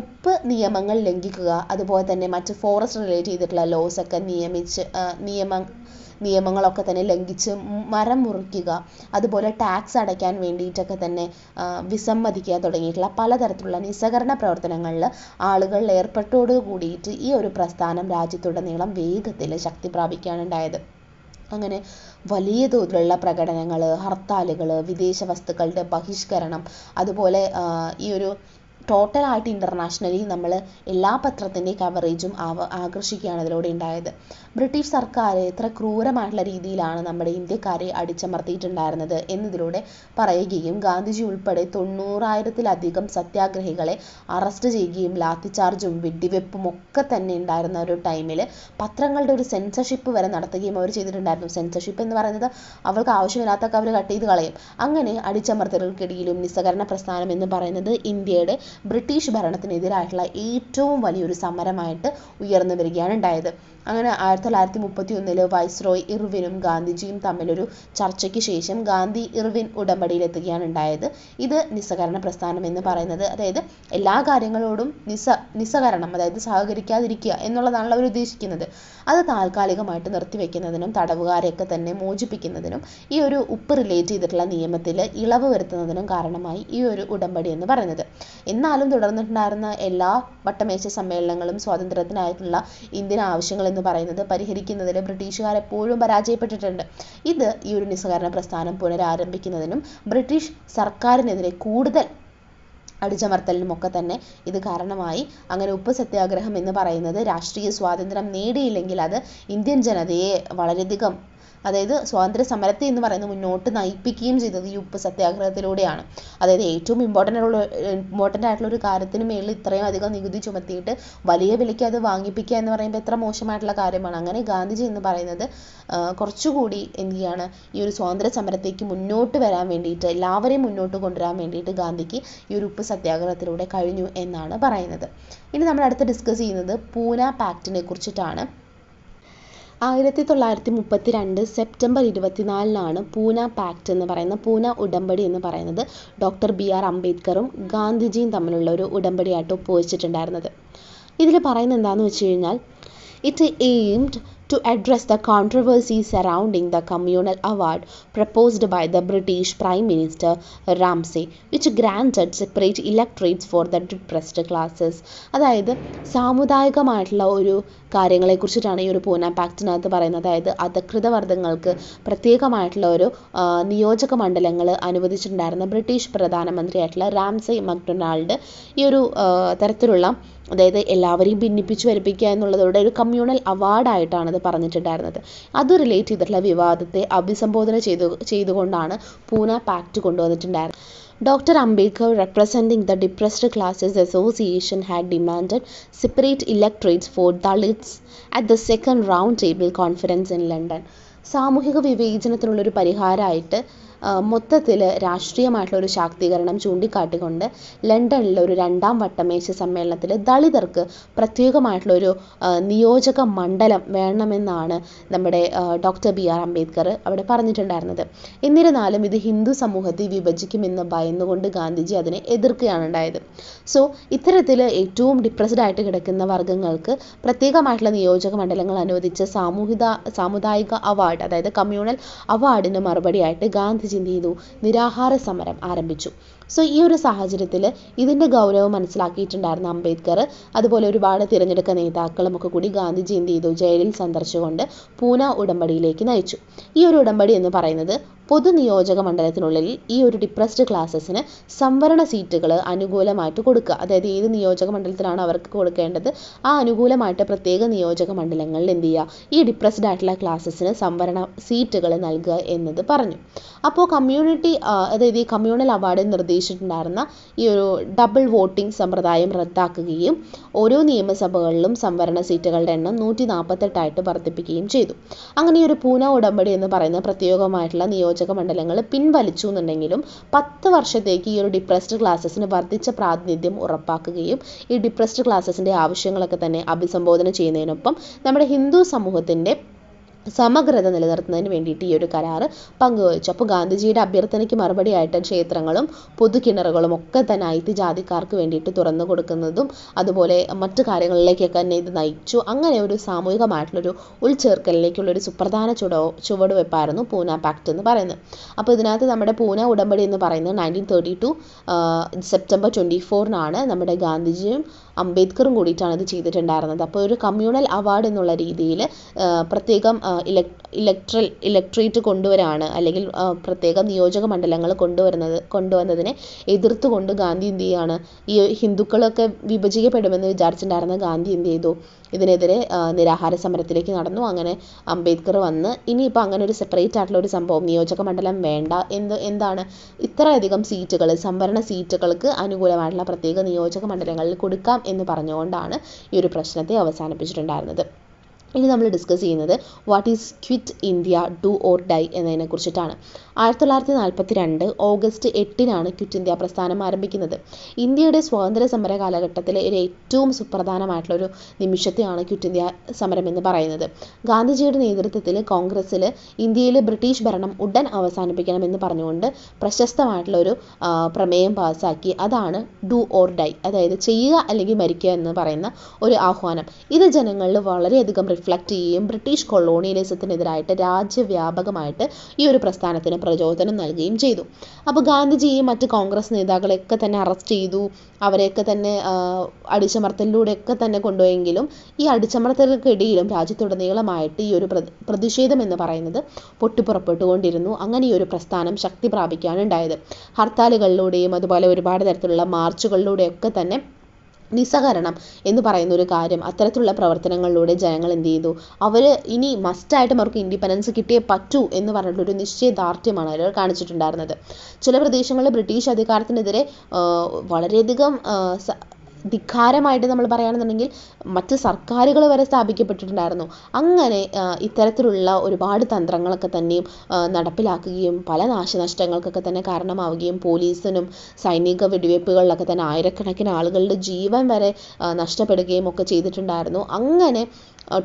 ഉപ്പ് നിയമങ്ങൾ ലംഘിക്കുക, അതുപോലെ തന്നെ മറ്റ് ഫോറസ്റ്റ് റിലേറ്റ് ചെയ്തിട്ടുള്ള ലോസ് ഒക്കെ നിയമങ്ങളൊക്കെ തന്നെ ലംഘിച്ച് മരം മുറിക്കുക, അതുപോലെ ടാക്സ് അടയ്ക്കാൻ വേണ്ടിയിട്ടൊക്കെ തന്നെ വിസമ്മതിക്കുക തുടങ്ങിയിട്ടുള്ള പലതരത്തിലുള്ള നിസ്സഹകരണ പ്രവർത്തനങ്ങളിൽ ആളുകൾ ഏർപ്പെട്ടോട് കൂടിയിട്ട് ഈ ഒരു പ്രസ്ഥാനം രാജ്യത്തുടനീളം വേഗത്തിൽ ശക്തി പ്രാപിക്കുകയാണ് ഉണ്ടായത്. അങ്ങനെ വലിയ തോതിലുള്ള പ്രകടനങ്ങൾ, ഹർത്താലുകൾ, വിദേശ വസ്തുക്കളുടെ ബഹിഷ്കരണം, അതുപോലെ ഈ ഒരു ടോട്ടലായിട്ട് ഇൻ്റർനാഷണലി നമ്മൾ എല്ലാ പത്രത്തിൻ്റെയും കവറേജും ആകർഷിക്കുകയാണ് അതിലൂടെ ഉണ്ടായത്. ബ്രിട്ടീഷ് സർക്കാർ എത്ര ക്രൂരമായിട്ടുള്ള രീതിയിലാണ് നമ്മുടെ ഇന്ത്യക്കാരെ അടിച്ചമർത്തിയിട്ടുണ്ടായിരുന്നത് എന്നതിലൂടെ പറയുകയും ഗാന്ധിജി ഉൾപ്പെടെ 90,000-ലധികം സത്യാഗ്രഹികളെ അറസ്റ്റ് ചെയ്യുകയും ലാത്തിച്ചാർജും വെടിവെപ്പും ഒക്കെ തന്നെ ഉണ്ടായിരുന്ന ഒരു ടൈമിൽ പത്രങ്ങളുടെ ഒരു സെൻസർഷിപ്പ് വരെ നടത്തുകയും അവർ ചെയ്തിട്ടുണ്ടായിരുന്നു. സെൻസർഷിപ്പ് എന്ന് പറയുന്നത് അവർക്ക് ആവശ്യമില്ലാത്തൊക്കെ അവർ കട്ട് ചെയ്ത് കളയും. അങ്ങനെ അടിച്ചമർത്തലുകൾക്കിടയിലും നിസ്സഹകരണ പ്രസ്ഥാനം എന്ന് പറയുന്നത് ഇന്ത്യയുടെ ബ്രിട്ടീഷ് ഭരണത്തിനെതിരായിട്ടുള്ള ഏറ്റവും വലിയൊരു സമരമായിട്ട് ഉയർന്നു വരികയാണ് ഉണ്ടായത്. അങ്ങനെ 1931 വൈസ്രോയ് ഇർവിനും ഗാന്ധിജിയും തമ്മിലൊരു ചർച്ചയ്ക്ക് ശേഷം ഗാന്ധി ഇർവിൻ ഉടമ്പടിയിലെത്തുകയാണ് ഉണ്ടായത്. ഇത് നിസ്സഹകരണ പ്രസ്ഥാനം എന്ന് പറയുന്നത്, അതായത് എല്ലാ കാര്യങ്ങളോടും നിസ്സഹകരണം, അതായത് സഹകരിക്കാതിരിക്കുക എന്നുള്ളതാണല്ലോ അവർ ഉദ്ദേശിക്കുന്നത്. അത് താൽക്കാലികമായിട്ട് നിർത്തിവെക്കുന്നതിനും തടവുകാരെയൊക്കെ തന്നെ മോചിപ്പിക്കുന്നതിനും ഈ ഒരു ഉപ്പ് റിലേറ്റ് ചെയ്തിട്ടുള്ള നിയമത്തിൽ ഇളവ് വരുത്തുന്നതിനും കാരണമായി ഈ ഒരു ഉടമ്പടി എന്ന് പറയുന്നത്. എന്നാലും തുടർന്നിട്ടുണ്ടായിരുന്ന എല്ലാ വട്ടമേശ സമ്മേളനങ്ങളും സ്വാതന്ത്ര്യത്തിനായിട്ടുള്ള ഇന്ത്യൻ ആവശ്യങ്ങൾ എന്ന് പറയുന്നത് പരിഹരിക്കുന്നതിൽ ബ്രിട്ടീഷുകാർ എപ്പോഴും പരാജയപ്പെട്ടിട്ടുണ്ട്. ഇത് ഈ ഒരു നിസ്സഹകരണ പ്രസ്ഥാനം പുനരാരംഭിക്കുന്നതിനും ബ്രിട്ടീഷ് സർക്കാരിനെതിരെ കൂടുതൽ അടിച്ചമർത്തലിനും ഒക്കെ തന്നെ ഇത് കാരണമായി. അങ്ങനെ ഉപ്പ് സത്യാഗ്രഹം എന്ന് പറയുന്നത് രാഷ്ട്രീയ സ്വാതന്ത്ര്യം നേടിയില്ലെങ്കിൽ അത് ഇന്ത്യൻ ജനതയെ വളരെയധികം, അതായത് സ്വാതന്ത്ര്യ സമരത്തെ എന്ന് പറയുന്നത് മുന്നോട്ട് നയിപ്പിക്കുകയും ചെയ്തത് ഈ ഉപ്പ് സത്യാഗ്രഹത്തിലൂടെയാണ്. അതായത് ഏറ്റവും ഇമ്പോർട്ടൻ്റ് ആയിട്ടുള്ള ഒരു കാര്യത്തിന് മേളിൽ ഇത്രയും അധികം നികുതി ചുമത്തിയിട്ട് വലിയ വിലയ്ക്ക് അത് വാങ്ങിപ്പിക്കുക എന്ന് പറയുമ്പോൾ എത്ര മോശമായിട്ടുള്ള കാര്യമാണ്. അങ്ങനെ ഗാന്ധിജി എന്ന് പറയുന്നത് കുറച്ചുകൂടി എന്ത് ചെയ്യാണ്, ഈ ഒരു സ്വാതന്ത്ര്യ സമരത്തേക്ക് മുന്നോട്ട് വരാൻ വേണ്ടിയിട്ട്, എല്ലാവരെയും മുന്നോട്ട് കൊണ്ടുവരാൻ വേണ്ടിയിട്ട് ഗാന്ധിക്ക് ഈ ഒരു ഉപ്പ് സത്യാഗ്രഹത്തിലൂടെ കഴിഞ്ഞു എന്നാണ് പറയുന്നത്. ഇനി നമ്മൾ അടുത്ത് ഡിസ്കസ് ചെയ്യുന്നത് പൂന പാക്റ്റിനെ കുറിച്ചിട്ടാണ്. 1932 സെപ്റ്റംബർ 24 പൂന പാക്റ്റ് എന്ന് പറയുന്ന, പൂന ഉടമ്പടി എന്ന് പറയുന്നത് ഡോക്ടർ BR അംബേദ്കറും ഗാന്ധിജിയും തമ്മിലുള്ള ഒരു ഉടമ്പടിയായിട്ട് ഒപ്പുവെച്ചിട്ടുണ്ടായിരുന്നത്. ഇതിൽ പറയുന്നത് എന്താണെന്ന് വെച്ച് കഴിഞ്ഞാൽ, it aimed to address the controversy surrounding the communal award proposed by the British Prime Minister Ramsay, which granted separate electorates for the depressed classes. അതായത് സാമുദായികമായിട്ടുള്ള ഒരു കാര്യങ്ങളെക്കുറിച്ചിട്ടാണ് ഈ ഒരു പൂന പാക്റ്റിനകത്ത് പറയുന്നത്. അതായത് അധകൃത വർഗ്ഗങ്ങൾക്ക് പ്രത്യേകമായിട്ടുള്ള ഒരു നിയോജക മണ്ഡലങ്ങൾ അനുവദിച്ചിട്ടുണ്ടായിരുന്ന ബ്രിട്ടീഷ് പ്രധാനമന്ത്രിയായിട്ടുള്ള റാംസെ മക്ഡൊണാൾഡ് ഈ ഒരു തരത്തിലുള്ള, അതായത് എല്ലാവരെയും ഭിന്നിപ്പിച്ച് വരിപ്പിക്കുക എന്നുള്ളതോടെ ഒരു കമ്മ്യൂണൽ അവാർഡായിട്ടാണ് അത് പറഞ്ഞിട്ടുണ്ടായിരുന്നത്. അത് റിലേറ്റ് ചെയ്തിട്ടുള്ള വിവാദത്തെ അഭിസംബോധന ചെയ്തുകൊണ്ടാണ് പൂന പാക്റ്റ് കൊണ്ടുവന്നിട്ടുണ്ടായിരുന്നത്. Dr. Ambedkar, representing the Depressed Classes Association, had demanded separate electorates for Dalits at the second round table conference in London. സാമൂഹിക വിവേചനത്തിനുള്ളൊരു പരിഹാരമായിട്ട് മൊത്തത്തിൽ രാഷ്ട്രീയമായിട്ടുള്ളൊരു ശാക്തീകരണം ചൂണ്ടിക്കാട്ടിക്കൊണ്ട് ലണ്ടനിലെ ഒരു 2ാം വട്ടമേശ സമ്മേളനത്തിൽ ദളിതർക്ക് പ്രത്യേകമായിട്ടുള്ളൊരു നിയോജക മണ്ഡലം വേണമെന്നാണ് നമ്മുടെ ഡോക്ടർ BR അംബേദ്കർ അവിടെ പറഞ്ഞിട്ടുണ്ടായിരുന്നത്. എന്നിരുന്നാലും ഇത് ഹിന്ദു സമൂഹത്തെ വിഭജിക്കുമെന്ന് ഭയന്നുകൊണ്ട് ഗാന്ധിജി അതിനെ എതിർക്കുകയാണ് ഉണ്ടായത്. സോ ഇത്തരത്തിൽ ഏറ്റവും ഡിപ്രസ്ഡ് ആയിട്ട് കിടക്കുന്ന വർഗ്ഗങ്ങൾക്ക് പ്രത്യേകമായിട്ടുള്ള നിയോജക മണ്ഡലങ്ങൾ അനുവദിച്ച സാമുദായിക അവാർഡ്, അതായത് കമ്മ്യൂണൽ അവാർഡിന് മറുപടിയായിട്ട് ഗാന്ധിജി എന്ത് ചെയ്തു, നിരാഹാര സമരം ആരംഭിച്ചു. സോ ഈ ഒരു സാഹചര്യത്തിൽ ഇതിൻ്റെ ഗൗരവം മനസ്സിലാക്കിയിട്ടുണ്ടായിരുന്ന അംബേദ്കർ, അതുപോലെ ഒരുപാട് തിരഞ്ഞെടുക്ക നേതാക്കളും ഒക്കെ കൂടി ഗാന്ധിജി എന്ത് ചെയ്തു, ജയിലിൽ സന്ദർശിച്ചുകൊണ്ട് പൂന ഉടമ്പടിയിലേക്ക് നയിച്ചു. ഈ ഒരു ഉടമ്പടി എന്ന് പറയുന്നത് പൊതു നിയോജക മണ്ഡലത്തിനുള്ളിൽ ഈ ഒരു ഡിപ്രസ്ഡ് ക്ലാസ്സസിന് സംവരണ സീറ്റുകൾ അനുകൂലമായിട്ട് കൊടുക്കുക. അതായത് ഏത് നിയോജക മണ്ഡലത്തിലാണ് അവർക്ക് കൊടുക്കേണ്ടത് ആ അനുകൂലമായിട്ട് പ്രത്യേക നിയോജക മണ്ഡലങ്ങളിൽ എന്ത് ചെയ്യുക, ഈ ഡിപ്രസ്ഡ് ആയിട്ടുള്ള ക്ലാസ്സസിന് സംവരണ സീറ്റുകൾ നൽകുക എന്നത് പറഞ്ഞു. അപ്പോൾ അതായത് ഈ കമ്മ്യൂണൽ അവാർഡ് നിർദ്ദേശിച്ചിട്ടുണ്ടായിരുന്ന ഈ ഒരു ഡബിൾ വോട്ടിംഗ് സമ്പ്രദായം റദ്ദാക്കുകയും ഓരോ നിയമസഭകളിലും സംവരണ സീറ്റുകളുടെ എണ്ണം 148 വർദ്ധിപ്പിക്കുകയും ചെയ്തു. അങ്ങനെ ഒരു പൂന ഉടമ്പടി എന്ന് പറയുന്ന പ്രത്യേകമായിട്ടുള്ള നിയോജക മണ്ഡലങ്ങൾ പിൻവലിച്ചു എന്നുണ്ടെങ്കിലും 10 വർഷത്തേക്ക് ഈ ഒരു ഡിപ്രസ്ഡ് ക്ലാസ്സസിന് വർദ്ധിച്ച പ്രാതിനിധ്യം ഉറപ്പാക്കുകയും ഈ ഡിപ്രസ്ഡ് ക്ലാസ്സസിൻ്റെ ആവശ്യങ്ങളൊക്കെ തന്നെ അഭിസംബോധന ചെയ്യുന്നതിനൊപ്പം നമ്മുടെ ഹിന്ദു സമൂഹത്തിൻ്റെ സമഗ്രത നിലനിർത്തുന്നതിന് വേണ്ടിയിട്ട് ഈ ഒരു കരാറ് പങ്കുവച്ചു. അപ്പോൾ ഗാന്ധിജിയുടെ അഭ്യർത്ഥനയ്ക്ക് മറുപടിയായിട്ട് ക്ഷേത്രങ്ങളും പൊതുകിണറുകളും ഒക്കെ തന്നെ അയിത്ത് ജാതിക്കാർക്ക് വേണ്ടിയിട്ട് തുറന്നു കൊടുക്കുന്നതും അതുപോലെ മറ്റു കാര്യങ്ങളിലേക്കൊക്കെ തന്നെ ഇത് നയിച്ചു. അങ്ങനെ ഒരു സാമൂഹികമായിട്ടുള്ളൊരു ഉൾച്ചേർക്കലിലേക്കുള്ളൊരു സുപ്രധാന ചുവടുവെപ്പായിരുന്നു പൂന പാക്റ്റ് എന്ന് പറയുന്നത്. അപ്പോൾ ഇതിനകത്ത് നമ്മുടെ പൂന ഉടമ്പടി എന്ന് പറയുന്നത് 1932 സെപ്റ്റംബർ 24 നമ്മുടെ ഗാന്ധിജിയും അംബേദ്കറും കൂടിയിട്ടാണ് ഇത് ചെയ്തിട്ടുണ്ടായിരുന്നത്. അപ്പോൾ ഒരു കമ്മ്യൂണൽ അവാർഡ് എന്നുള്ള രീതിയിൽ പ്രത്യേകം ഇലക്ട്രേറ്റ് കൊണ്ടുവരാണ്, അല്ലെങ്കിൽ പ്രത്യേക നിയോജക മണ്ഡലങ്ങൾ കൊണ്ടുവന്നതിനെ എതിർത്തുകൊണ്ട് ഗാന്ധി എന്ത് ചെയ്യുകയാണ്, ഈ ഹിന്ദുക്കളൊക്കെ വിഭജിക്കപ്പെടുമെന്ന് വിചാരിച്ചിട്ടുണ്ടായിരുന്ന ഗാന്ധി എന്ത് ചെയ്തു, ഇതിനെതിരെ നിരാഹാര സമരത്തിലേക്ക് നടന്നു. അങ്ങനെ അംബേദ്കർ വന്ന് ഇനിയിപ്പോൾ അങ്ങനെ ഒരു സെപ്പറേറ്റ് ആയിട്ടുള്ള ഒരു സംഭവം, നിയോജക മണ്ഡലം വേണ്ട, എന്താണ് ഇത്രയധികം സീറ്റുകൾ, സംവരണ സീറ്റുകൾക്ക് അനുകൂലമായിട്ടുള്ള പ്രത്യേക നിയോജക മണ്ഡലങ്ങളിൽ കൊടുക്കാം എന്ന് പറഞ്ഞുകൊണ്ടാണ് ഈ ഒരു പ്രശ്നത്തെ അവസാനിപ്പിച്ചിട്ടുണ്ടായിരുന്നത്. ഇനി നമ്മൾ ഡിസ്കസ് ചെയ്യുന്നത് what is quit India do or die എന്നതിനെ കുറിച്ചിട്ടാണ്. 1942 ഓഗസ്റ്റ് 8-നാണ് ക്വിറ്റ് ഇന്ത്യ പ്രസ്ഥാനം ആരംഭിക്കുന്നത്. ഇന്ത്യയുടെ സ്വാതന്ത്ര്യ സമര കാലഘട്ടത്തിലെ ഒരു ഏറ്റവും സുപ്രധാനമായിട്ടുള്ളൊരു നിമിഷത്തെയാണ് ക്വിറ്റ് ഇന്ത്യ സമരം എന്ന് പറയുന്നത്. ഗാന്ധിജിയുടെ നേതൃത്വത്തിൽ കോൺഗ്രസ്സിൽ ഇന്ത്യയിലെ ബ്രിട്ടീഷ് ഭരണം ഉടൻ അവസാനിപ്പിക്കണമെന്ന് പറഞ്ഞുകൊണ്ട് പ്രശസ്തമായിട്ടുള്ളൊരു പ്രമേയം പാസ്സാക്കി. അതാണ് ഡു ഓർ ഡൈ, അതായത് ചെയ്യുക അല്ലെങ്കിൽ മരിക്കുക എന്ന് പറയുന്ന ഒരു ആഹ്വാനം. ഇത് ജനങ്ങളിൽ വളരെയധികം റിഫ്ലക്റ്റ് ചെയ്യുകയും ബ്രിട്ടീഷ് കൊളോണിയലിസത്തിനെതിരായിട്ട് രാജ്യവ്യാപകമായിട്ട് ഈ ഒരു പ്രസ്ഥാനത്തിന് പ്രചോദനം നൽകുകയും ചെയ്തു. അപ്പോൾ ഗാന്ധിജിയും മറ്റ് കോൺഗ്രസ് നേതാക്കളെയൊക്കെ തന്നെ അറസ്റ്റ് ചെയ്തു, അവരെയൊക്കെ തന്നെ അടിച്ചമർത്തലിലൂടെയൊക്കെ തന്നെ കൊണ്ടുപോയെങ്കിലും ഈ അടിച്ചമർത്തലുകൾക്കിടയിലും രാജ്യത്തുടനീളമായിട്ട് ഈ ഒരു പ്രതിഷേധം എന്ന് പറയുന്നത് പൊട്ടിപ്പുറപ്പെട്ടുകൊണ്ടിരുന്നു. അങ്ങനെ ഈ ഒരു പ്രസ്ഥാനം ശക്തി പ്രാപിക്കുകയാണ് ഉണ്ടായത്. ഹർത്താലുകളിലൂടെയും അതുപോലെ ഒരുപാട് തരത്തിലുള്ള മാർച്ചുകളിലൂടെയൊക്കെ തന്നെ നിസ്സഹകരണം എന്ന് പറയുന്ന ഒരു കാര്യം, അത്തരത്തിലുള്ള പ്രവർത്തനങ്ങളിലൂടെ ജനങ്ങൾ എന്ത് ചെയ്തു, അവർ ഇനി മസ്റ്റായിട്ടും അവർക്ക് ഇൻഡിപെൻഡൻസ് കിട്ടിയേ പറ്റൂ എന്ന് പറഞ്ഞിട്ടൊരു നിശ്ചയദാർഢ്യമാണ് അവർ കാണിച്ചിട്ടുണ്ടായിരുന്നത്. ചില പ്രദേശങ്ങളിൽ ബ്രിട്ടീഷ് അധികാരത്തിനെതിരെ വളരെയധികം ധിക്കാരമായിട്ട് നമ്മൾ പറയുകയാണെന്നുണ്ടെങ്കിൽ മറ്റ് സർക്കാരുകൾ വരെ സ്ഥാപിക്കപ്പെട്ടിട്ടുണ്ടായിരുന്നു. അങ്ങനെ ഇത്തരത്തിലുള്ള ഒരുപാട് തന്ത്രങ്ങളൊക്കെ തന്നെയും നടപ്പിലാക്കുകയും പല നാശനഷ്ടങ്ങൾക്കൊക്കെ തന്നെ കാരണമാവുകയും പോലീസിനും സൈനിക വെടിവയ്പ്പുകളിലൊക്കെ തന്നെ ആയിരക്കണക്കിന് ആളുകളുടെ ജീവൻ വരെ നഷ്ടപ്പെടുകയും ഒക്കെ ചെയ്തിട്ടുണ്ടായിരുന്നു. അങ്ങനെ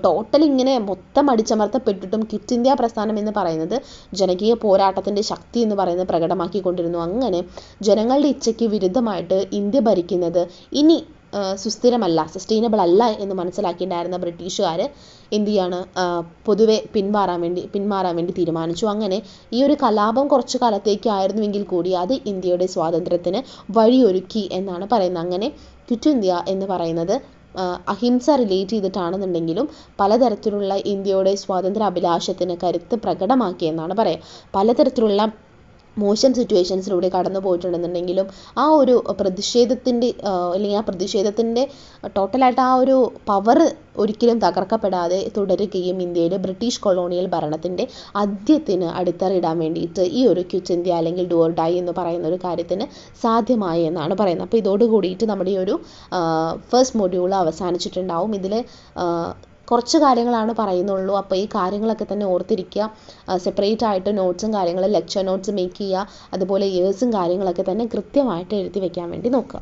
ടോട്ടൽ ഇങ്ങനെ മൊത്തം അടിച്ചമർത്തപ്പെട്ടിട്ടും ക്വിറ്റ് ഇന്ത്യ പ്രസ്ഥാനം എന്ന് പറയുന്നത് ജനകീയ പോരാട്ടത്തിൻ്റെ ശക്തി എന്ന് പറയുന്നത് പ്രകടമാക്കിക്കൊണ്ടിരുന്നു. അങ്ങനെ ജനങ്ങളുടെ ഇച്ഛയ്ക്ക് വിരുദ്ധമായിട്ട് ഇന്ത്യ ഭരിക്കുന്നത് ഇനി സുസ്ഥിരമല്ല, സസ്റ്റൈനബിൾ അല്ല എന്ന് മനസ്സിലാക്കിയിട്ടുണ്ടായിരുന്ന ബ്രിട്ടീഷുകാർ എന്ത് ചെയ്യാണ്, പൊതുവെ പിന്മാറാൻ വേണ്ടി തീരുമാനിച്ചു. അങ്ങനെ ഈ ഒരു കലാപം കുറച്ചു കാലത്തേക്കായിരുന്നുവെങ്കിൽ കൂടി അത് ഇന്ത്യയുടെ സ്വാതന്ത്ര്യത്തിന് വഴിയൊരുക്കി എന്നാണ് പറയുന്നത്. അങ്ങനെ ക്വിറ്റ് ഇന്ത്യ എന്ന് പറയുന്നത് അഹിംസ റിലേറ്റ് ചെയ്തിട്ടാണെന്നുണ്ടെങ്കിലും പലതരത്തിലുള്ള ഇന്ത്യയുടെ സ്വാതന്ത്ര്യ അഭിലാഷത്തിന് കരുത്ത് പ്രകടമാക്കിയെന്നാണ് പറയുക. പലതരത്തിലുള്ള മോശം സിറ്റുവേഷൻസിലൂടെ കടന്നു പോയിട്ടുണ്ടെന്നുണ്ടെങ്കിലും ആ ഒരു പ്രതിഷേധത്തിൻ്റെ അല്ലെങ്കിൽ ആ പ്രതിഷേധത്തിൻ്റെ ടോട്ടലായിട്ട് ആ ഒരു പവർ ഒരിക്കലും തകർക്കപ്പെടാതെ തുടരുകയും ഇന്ത്യയിലെ ബ്രിട്ടീഷ് കൊളോണിയൽ ഭരണത്തിൻ്റെ അന്ത്യത്തിന് അടിത്തറയിടാൻ വേണ്ടിയിട്ട് ഈ ഒരു ക്വിറ്റ് ഇന്ത്യ അല്ലെങ്കിൽ ഡു ഓർ ഡൈ എന്ന് പറയുന്ന ഒരു കാര്യത്തിന് സാധ്യമായി എന്നാണ് പറയുന്നത്. അപ്പോൾ ഇതോട് കൂടിയിട്ട് നമ്മുടെ ഈ ഒരു ഫസ്റ്റ് മൊഡ്യൂൾ അവസാനിച്ചിട്ടുണ്ടാവും. ഇതിൽ കുറച്ച് കാര്യങ്ങളാണ് പറയുന്നുള്ളൂ. അപ്പോൾ ഈ കാര്യങ്ങളൊക്കെ തന്നെ ഓർത്തിരിക്കുക. സെപ്പറേറ്റ് ആയിട്ട് നോട്ട്സും കാര്യങ്ങളും ലെക്ചർ നോട്ട്സ് മേക്ക് ചെയ്യുക. അതുപോലെ ഇയേഴ്സും കാര്യങ്ങളൊക്കെ തന്നെ കൃത്യമായിട്ട് എഴുതി വെക്കാൻ വേണ്ടി നോക്കുക.